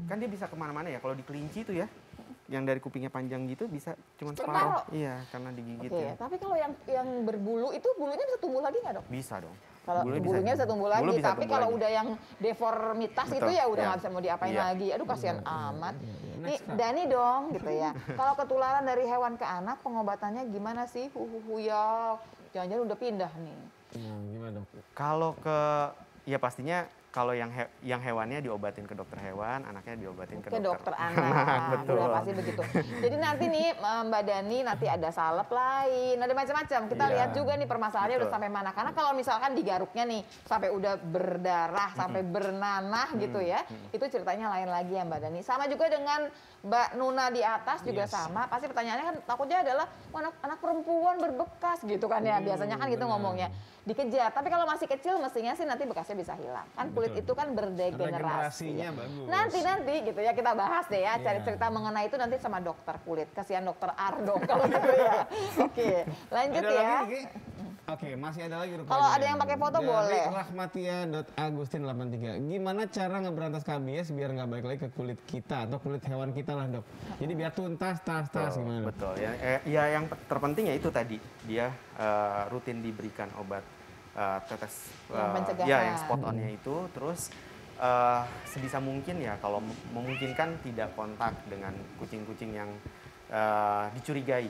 kan dia bisa kemana-mana ya. Kalau di kelinci tuh ya, yang dari kupingnya panjang gitu bisa cuma Separuh. separuh. Iya, karena digigit Oke, ya. tapi kalau yang berbulu itu bulunya bisa tumbuh lagi nggak dok? Bisa dong. Kalau bulunya bisa tumbuh lagi, Bulu bisa tapi tumbuh kalau lagi. udah yang deformitas Betul, itu ya udah iya. nggak bisa mau diapain Iya. lagi. Aduh kasihan amat. Nih Next, Kak. Dani dong gitu ya. Kalau ketularan dari hewan ke anak pengobatannya gimana sih? Ya, jangan-jangan udah pindah nih. Nah, gimana dok? Kalau ya pastinya kalau yang hewannya diobatin ke dokter hewan, anaknya diobatin ke Dokter anak. Betul. Udah pasti begitu. Jadi nanti nih Mbak Dani nanti ada salep lain, ada macam-macam. Kita Iya. lihat juga nih permasalahannya udah Betul. sampai mana. Karena kalau misalkan di garuknya nih sampai udah berdarah, sampai bernanah gitu ya, itu ceritanya lain lagi ya Mbak Dani. Sama juga dengan Mbak Nuna di atas juga Yes. sama. Pasti pertanyaannya kan takutnya adalah "Wah, anak perempuan berbekas gitu kan ya. Biasanya kan gitu benar. ngomongnya. Dikejar. Tapi kalau masih kecil mestinya sih nanti bekasnya bisa hilang. Kan kulit Betul. itu kan berdegenerasi. Regenerasinya bagus. Nanti gitu ya kita bahas deh ya, cari Iya. cerita mengenai itu nanti sama dokter kulit. Kasihan dokter Ardo kalau gitu ya. Oke, lanjut Ada ya. lagi, Ki? Oke, masih ada lagi rupanya. Kalau ada yang pakai foto Dari boleh. Rahmatia.agustin83. Gimana cara ngeberantas skabies biar nggak balik lagi ke kulit kita atau kulit hewan kita lah dok. Jadi biar tuntas, tas gimana dok? Betul. Ya yang terpenting ya itu tadi dia rutin diberikan obat tetes Yang pencegahan. ya yang spot onnya itu, terus sebisa mungkin ya kalau memungkinkan tidak kontak dengan kucing-kucing yang dicurigai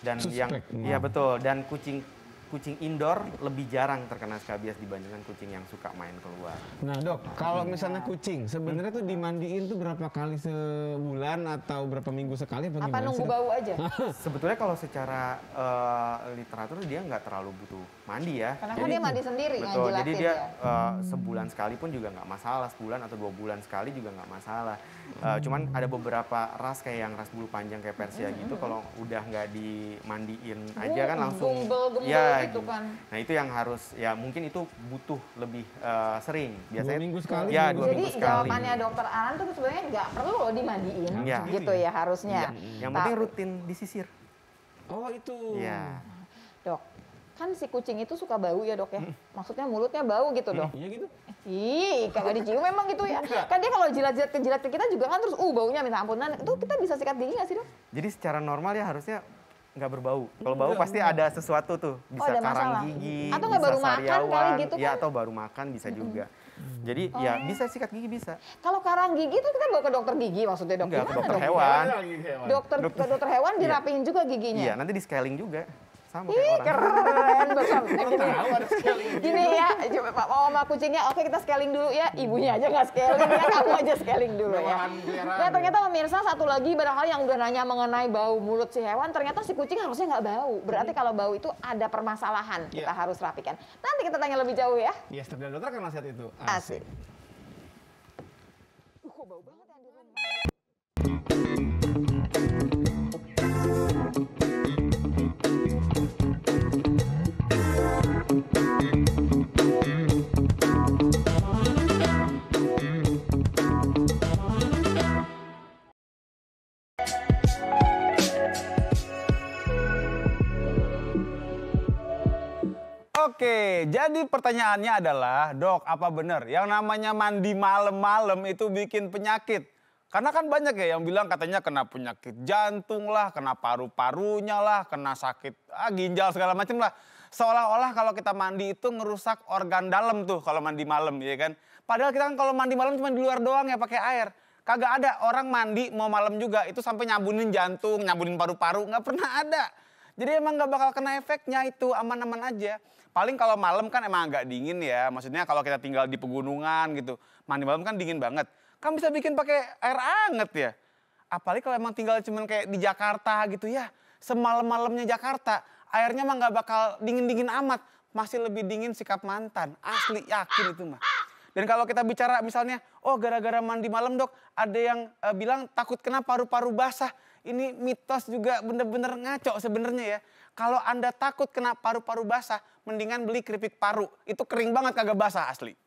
dan yang Suspek. ya betul, dan kucing indoor lebih jarang terkena skabies dibandingkan kucing yang suka main keluar. Nah dok, kalau misalnya kucing, sebenarnya tuh dimandiin tuh berapa kali sebulan atau berapa minggu sekali apa Apa gimana nunggu sih, Dok? bau aja? Sebetulnya kalau secara literatur dia nggak terlalu butuh mandi ya. Karena kan dia mandi sendiri Betul, ngejilatin jadi dia ya. sebulan sekali pun juga nggak masalah, sebulan atau 2 bulan sekali juga nggak masalah. Cuman ada beberapa ras kayak yang ras bulu panjang kayak Persia gitu, kalau udah nggak dimandiin aja kan langsung Gumbel-gumbel ya gitu kan. Nah itu yang harus ya mungkin itu butuh lebih sering. 2 minggu sekali? Ya, 2 Jadi minggu sekali. jawabannya dokter Aran tuh sebenarnya nggak perlu loh dimandiin, Iya. gitu ya harusnya. Iya, yang penting rutin disisir. Oh itu. Iya. Dok, kan si kucing itu suka bau ya dok ya? Maksudnya mulutnya bau gitu dok? Iya gitu. Ih, kagak dicium memang gitu ya. Kan dia kalau jilat-jilat ke kita juga kan terus baunya minta ampunan. Itu kita bisa sikat gigi nggak sih dok? Jadi secara normal ya harusnya nggak berbau. Kalau bau pasti ada sesuatu tuh, bisa ada karang masalah. gigi, Atau nggak bisa baru makan kali sariawan, gitu ya kan? atau baru makan bisa juga. Jadi ya bisa sikat gigi bisa. Kalau karang gigi itu kita bawa ke dokter gigi maksudnya dok? Enggak, ke Gimana, dokter dok? hewan. Ke dokter hewan dirapiin juga giginya. Iya, nanti di scaling juga. Sama Ih, kayak orang. keren besar. Gini ya, coba Pak mau sama kucingnya, oke kita scaling dulu ya. Ibunya aja nggak scaling ya, kamu aja scaling dulu ya. Bawahan peliharaan Nah ya. ternyata pemirsa satu lagi barangkali yang udah nanya mengenai bau mulut si hewan, ternyata si kucing harusnya nggak bau. Berarti kalau bau itu ada permasalahan, kita Iya. harus rapikan. Nanti kita tanya lebih jauh ya. Yes, dan dokter akan nasihat itu. Asik. Kok bau banget yang di rumah. Oke, jadi pertanyaannya adalah, dok, apa benar yang namanya mandi malam-malam itu bikin penyakit? Karena kan banyak ya yang bilang katanya kena penyakit jantung lah, kena paru-parunya lah, kena sakit ginjal segala macam lah. Seolah-olah kalau kita mandi itu ngerusak organ dalam tuh kalau mandi malam ya kan. Padahal kita kan kalau mandi malam cuma di luar doang ya pakai air. Kagak ada orang mandi mau malam juga itu sampai nyabunin jantung, nyabunin paru-paru, nggak pernah ada. Jadi emang nggak bakal kena efeknya itu, aman-aman aja. Paling kalau malam kan emang agak dingin ya, maksudnya kalau kita tinggal di pegunungan gitu, mandi malam kan dingin banget. Kan bisa bikin pakai air anget ya. Apalagi kalau emang tinggal cuman kayak di Jakarta gitu ya. Semalam-malamnya Jakarta, airnya mah nggak bakal dingin-dingin amat. Masih lebih dingin sikap mantan. Asli yakin itu mah. Dan kalau kita bicara misalnya, oh gara-gara mandi malam dok, ada yang bilang takut kena paru-paru basah. Ini mitos juga bener-bener ngaco sebenarnya ya. Kalau Anda takut kena paru-paru basah, mendingan beli keripik paru. Itu kering banget kagak basah asli.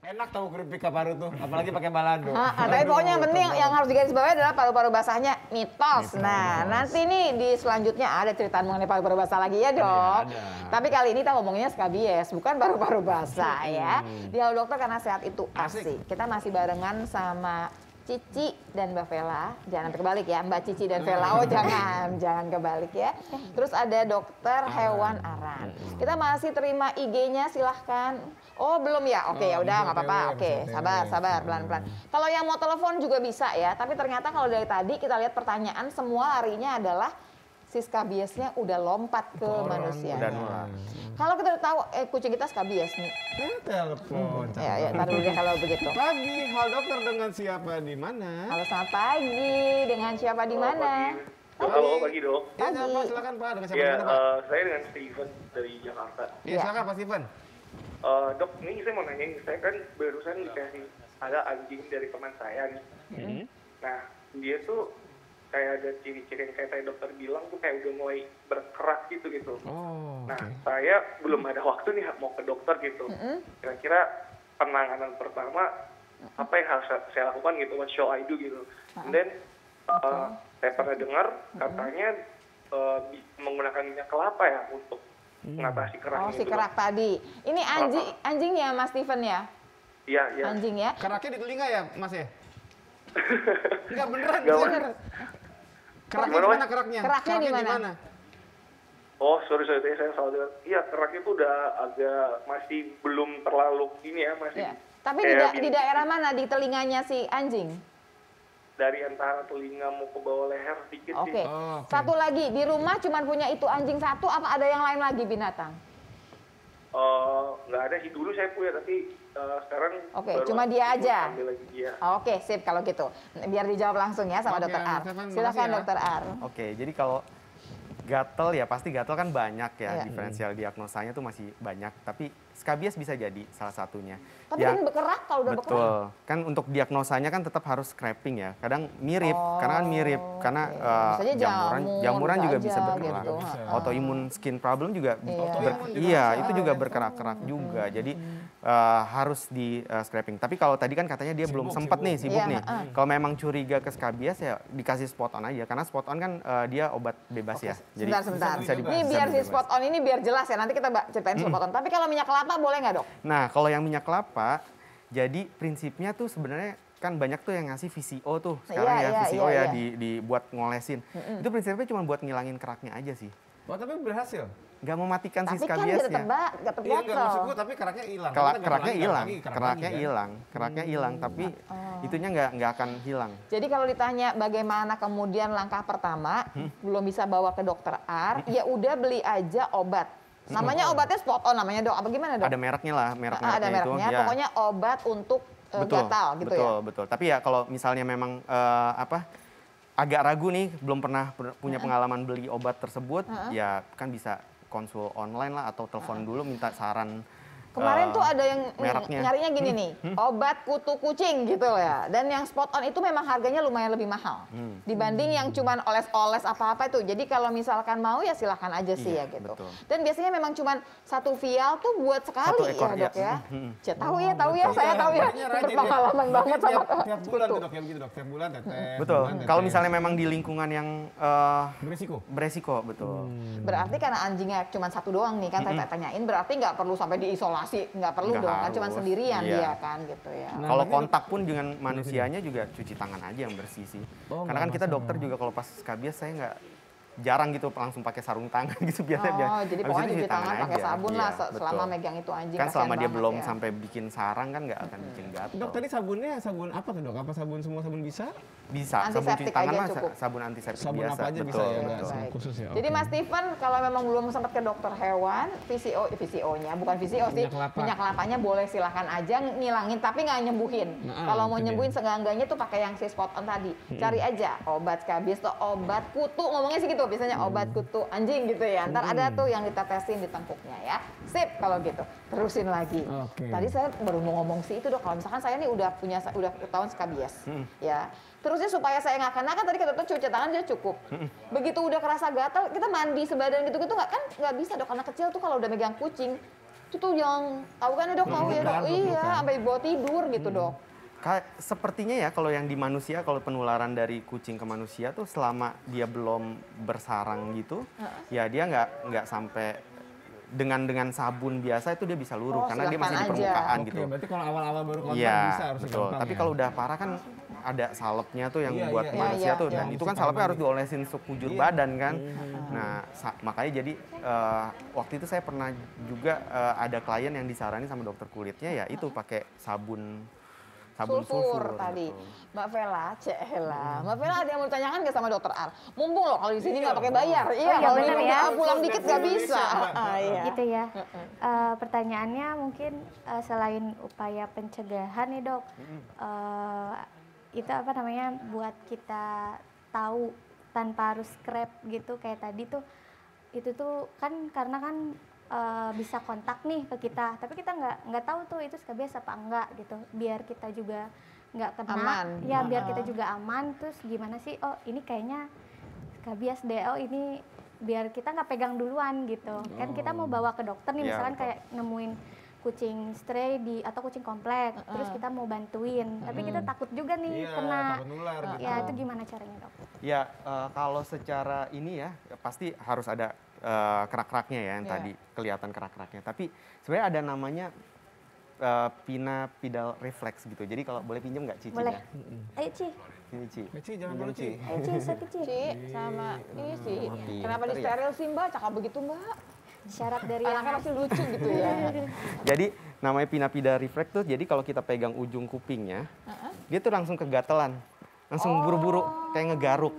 Enak tahu keripik paru tuh, apalagi pakai balado. Tapi pokoknya yang penting yang harus digarisbawahi adalah paru-paru basahnya mitos. Nah, nanti nih di selanjutnya ada cerita mengenai paru-paru basah lagi ya dok. Tapi kali ini kita ngomongnya skabies, bukan paru-paru basah ya. Di Halo Dokter karena sehat itu asik. Kita masih barengan sama Cici dan Mbak Vela, jangan terbalik ya, Mbak Cici dan Vela, oh jangan kebalik ya. Terus ada Dokter Hewan Aran. Kita masih terima IG-nya, silahkan. Oh belum ya, oke ya udah nggak apa-apa, oke sabar pelan-pelan. Kalau yang mau telepon juga bisa ya, tapi ternyata kalau dari tadi kita lihat pertanyaan semua harinya adalah si skabiesnya udah lompat ke manusia. Kalau kita udah tahu kucing kita skabies nih. Telepon. Ya, taruh dulu deh kalau begitu. Pagi, Halo Dokter dengan siapa di mana? Halo selamat pagi, dengan siapa di mana? Halo, pagi dok. Ya, siapa? Silakan Pak, dengan siapa Ya, di mana Pak? saya dengan Steven dari Jakarta. Ya, silakan Pak Steven. Dok, ini saya mau nanya nih, saya kan barusan dikasih ada anjing dari teman saya nih. Nah, dia tuh kayak ada ciri-ciri yang kayak tadi dokter bilang tuh kayak udah mulai berkerak gitu. Nah, saya belum ada waktu nih mau ke dokter gitu. Kira-kira penanganan pertama apa yang harus saya lakukan gitu, what shall I do gitu. And then saya pernah dengar katanya menggunakan minyak kelapa ya untuk mengatasi kerak. Oh, si kerak tadi. Ini anjing ya Mas Steven ya? Iya. Anjing ya? Keraknya di telinga ya Mas ya? Enggak beneran. Keraknya Gimana, di mana Mas? keraknya? Keraknya di mana? Oh, sorry, saya salah dengar. Iya, keraknya itu udah agak masih belum terlalu ini ya, masih. Ya. Tapi kayak di daerah mana di telinganya si anjing? dari antara telinga mau ke bawah leher sedikit Oke. sih. Satu lagi, di rumah cuma punya itu anjing satu, apa ada yang lain lagi binatang? Nggak ada sih, dulu saya punya, tapi sekarang Oke, baru cuma dia aja. ambil lagi dia. Oke, sip kalau gitu. Biar dijawab langsung ya sama Oke, Dokter Ar. Stefan, Silakan makasih ya. Dokter Ar. Oke, jadi kalau gatel ya pasti gatel kan banyak ya, Iya. diferensial diagnosanya tuh masih banyak, tapi skabies bisa jadi salah satunya. Tapi kan berkerak kalau udah berkerak. Betul, kan untuk diagnosanya kan tetap harus scraping ya, kadang mirip, karena kan mirip, karena Misalnya jamuran juga bisa aja berkerak. gitu. Autoimun skin problem juga, Iya. itu juga berkerak-kerak juga, jadi harus di scraping. Tapi kalau tadi kan katanya dia belum sempat nih, sibuk Iya, nih. Kalau memang curiga ke skabies ya dikasih spot on aja, karena spot on kan dia obat bebas ya. Jadi Sebentar. bisa Ini biar si spot on ini biar jelas ya. Nanti kita ceritain spot on. Tapi kalau minyak kelapa boleh nggak dok? Nah, kalau yang minyak kelapa, jadi prinsipnya tuh sebenarnya kan banyak tuh yang ngasih VCO tuh sekarang Iya, VCO iya. dibuat ngolesin. Itu prinsipnya cuma buat ngilangin keraknya aja sih. Wah, tapi berhasil. Nggak mematikan si Tapi kan skabiesnya. tetap Iya, enggak maksud gatel. gue, tapi keraknya hilang. Keraknya hilang, kan? keraknya hilang, tapi itunya nggak akan hilang. Jadi kalau ditanya bagaimana kemudian langkah pertama, belum bisa bawa ke Dokter Ar, ya udah beli aja obat. Namanya obatnya spot on namanya dok. Apa gimana dok? Ada mereknya lah, Ada merek-mereknya itu. mereknya. Ya. Pokoknya obat untuk gatal gitu betul, ya. Betul. Tapi ya kalau misalnya memang agak ragu nih, belum pernah punya pengalaman beli obat tersebut, ya kan bisa konsul online lah atau telepon dulu minta saran. Kemarin tuh ada yang mereknya. nyarinya gini nih, obat kutu kucing gitu ya. Dan yang spot on itu memang harganya lumayan lebih mahal dibanding yang cuman oles-oles apa-apa itu. Jadi kalau misalkan mau ya silahkan aja sih Iya, ya gitu. betul. Dan biasanya memang cuman satu vial tuh buat sekali Satu ekor, ya dok ya. ya. Tahu ya, saya tahu ya. Berpengalaman banget sama Tiap bulan tuh dok, yang gitu dok. Tiap bulan tetes. Betul. bulan Kalau tetes. misalnya memang di lingkungan yang berisiko. beresiko, betul. Berarti karena anjingnya cuma satu doang nih kan saya tanyain, berarti nggak perlu sampai diisolasi pasti nggak perlu Nggak dong kan, cuma harus. sendirian Iya. dia kan gitu ya. Nah, Kalau berarti- kontak pun dengan manusianya juga cuci tangan aja yang bersih sih. Oh, Karena kan nggak kita masalah. dokter juga kalau pas skabies saya nggak jarang gitu langsung pakai sarung tangan gitu biasanya. Oh, jadi Habis pokoknya itu cuci tangan pakai aja. sabun lah Iya, selama betul. megang itu anjing. Kan selama kasihan dia banget belum ya. sampai bikin sarang kan nggak akan bikin gatal. Dok, tadi sabun apa tuh dok? Apa sabun semua sabun bisa? Bisa, sabun cuci Antiseptik tangan aja mah cukup. sabun antiseptik Sabun biasa. apa aja bisa betul, ya, nggak betul. sabun khusus ya? Jadi Oke. Mas Steven kalau memang belum sempat ke dokter hewan, VCO-nya bukan VCO sih, Minyak kelapa. minyak kelapanya boleh silahkan aja ngilangin tapi nggak nyembuhin. Nah, Kalau mau itu dia. nyembuhin seenggaknya tuh pakai yang si spot on tadi. Cari aja obat skabies atau obat kutu, ngomongnya sih gitu, biasanya obat kutu anjing gitu ya. Ntar ada tuh yang ditetesin di tengkuknya ya. Sip kalau gitu. Terusin lagi. Oke. Tadi saya baru mau ngomong sih itu dok, kalau misalkan saya nih udah ketahuan skabies ya. Terusnya supaya saya nggak kena kan tadi kata dokter cuci tangan aja cukup. Begitu udah kerasa gatal kita mandi sebadan gitu-gitu nggak bisa dok, anak kecil tuh kalau udah megang kucing itu tuh yang tahu kan ya dok, tahu ya dok, Bukan. iya sampai bawa tidur gitu dok. Sepertinya ya kalau yang di manusia, kalau penularan dari kucing ke manusia tuh selama dia belum bersarang gitu, ya dia nggak sampai dengan sabun biasa itu dia bisa luruh Oh, karena dia masih di silahkan aja. permukaan Oke, gitu. berarti kalau awal-awal baru kontak Iya, bisa harus betul. gampang Tapi ya? kalau udah parah kan ada salepnya tuh yang Iya, buat iya, manusia iya, tuh, iya. dan itu kan salepnya harus diolesin sekujur Iya. badan kan. Nah, makanya jadi waktu itu saya pernah juga ada klien yang disaranin sama dokter kulitnya ya itu pakai sabun Sulfur tadi. betul. Mbak Vela, Mbak Vela ada yang mau ditanyakan nggak sama dokter Ar? Mumpung loh kalau di sini nggak pakai bayar. Iya, iya, kalau bener ini ya. pulang dikit nggak bisa. Iya. Gitu ya. Pertanyaannya mungkin selain upaya pencegahan nih dok, itu apa namanya buat kita tahu tanpa harus scrap gitu kayak tadi tuh, itu tuh kan karena kan bisa kontak nih ke kita, tapi kita nggak tahu tuh itu skabies apa enggak gitu, biar kita juga nggak kena, Aman. ya biar kita juga aman. Terus gimana sih? Oh ini kayaknya skabies deh, oh ini biar kita nggak pegang duluan gitu. Kan kita mau bawa ke dokter nih, Iya, misalkan betul. kayak nemuin kucing stray atau kucing komplek, terus kita mau bantuin, tapi kita takut juga nih Iya, kena. takut nular. Ya itu gimana caranya dok? Ya kalau secara ini ya pasti harus ada kerak-keraknya ya yang Iya. tadi kelihatan kerak-keraknya. Tapi sebenarnya ada namanya pinapidal reflex gitu. Jadi kalau boleh pinjam nggak Cici? Boleh. Ayo Ci, Ini Ci. Ci, jangan Pinjam, malu, Ci. ayo Ci, saya Ci. Ci sama ini sih. Pinter Kenapa di ya. steril sih Mbak? Cakap begitu Mbak. Syarat dari Anaknya anak. masih lucu gitu ya. Jadi namanya pinapidal reflex tuh jadi kalau kita pegang ujung kupingnya, dia tuh langsung kegatelan. Langsung buru-buru kayak ngegaruk.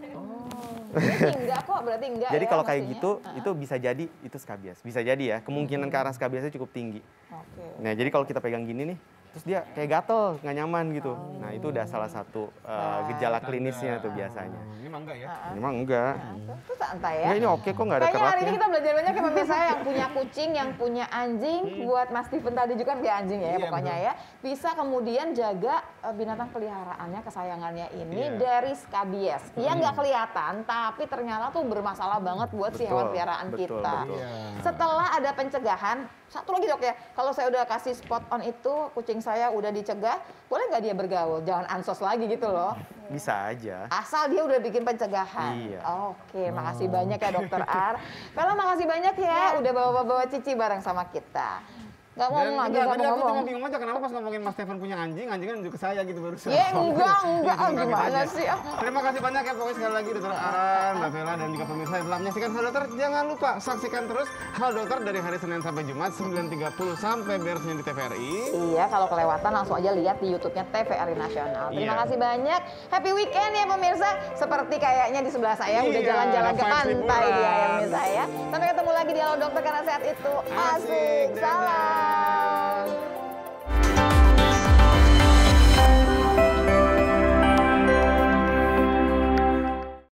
Berarti enggak kok, berarti enggak Jadi ya kalau kayak maksudnya. gitu itu bisa jadi itu skabies. Bisa jadi ya, kemungkinan ke arah skabiesnya cukup tinggi. Oke. Nah, jadi kalau kita pegang gini nih, terus dia kayak gatel, nggak nyaman gitu. Nah, itu udah salah satu gejala klinisnya tuh biasanya. Ini mah enggak ya? Memang enggak. Itu santai ya. Enggak, ini oke kok nggak ada Kayaknya hari ini keraknya. kita belajar banyak ya pemirsa yang punya kucing, yang punya anjing. Buat Mas Steven tadi juga kan dia anjing ya Iya, pokoknya betul. ya. Bisa kemudian jaga binatang peliharaannya, kesayangannya ini Iya. dari skabies. Yang nggak kelihatan tapi ternyata tuh bermasalah banget buat si Betul, hewan peliharaan betul, kita. betul. Iya. Setelah ada pencegahan, satu lagi dok ya, kalau saya udah kasih spot on itu, kucing saya udah dicegah, boleh nggak dia bergaul? Jangan ansos lagi gitu loh. Bisa aja. Asal dia udah bikin pencegahan. Iya. Oke, makasih banyak ya Dokter Ar. Vela makasih banyak ya udah bawa-bawa Cici bareng sama kita. Gak Dan ngomong lagi, enggak, gak tadi aku cuma ngomong. bingung aja kenapa pas ngomongin Mas Stefan punya anjing kan nunjuk ke saya gitu barusan. Ya enggak, ah, Gitu, gimana aja. sih? Ah. Terima kasih banyak ya pokoknya sekali lagi Dokter Aran, Mbak Vela dan juga pemirsa yang telah menyaksikan Halo Dokter. Jangan lupa saksikan terus Halo Dokter dari hari Senin sampai Jumat 9.30 sampai beresnya di TVRI. Iya, kalau kelewatan langsung aja lihat di YouTube-nya TVRI Nasional. Terima Iya. kasih banyak. Happy weekend ya pemirsa. Seperti kayaknya di sebelah saya udah Iya, jalan-jalan ke vibes pantai liburan. dia ya pemirsa ya. Sampai ketemu lagi di Halo Dokter karena sehat itu asik. Asik, dadah. Salam.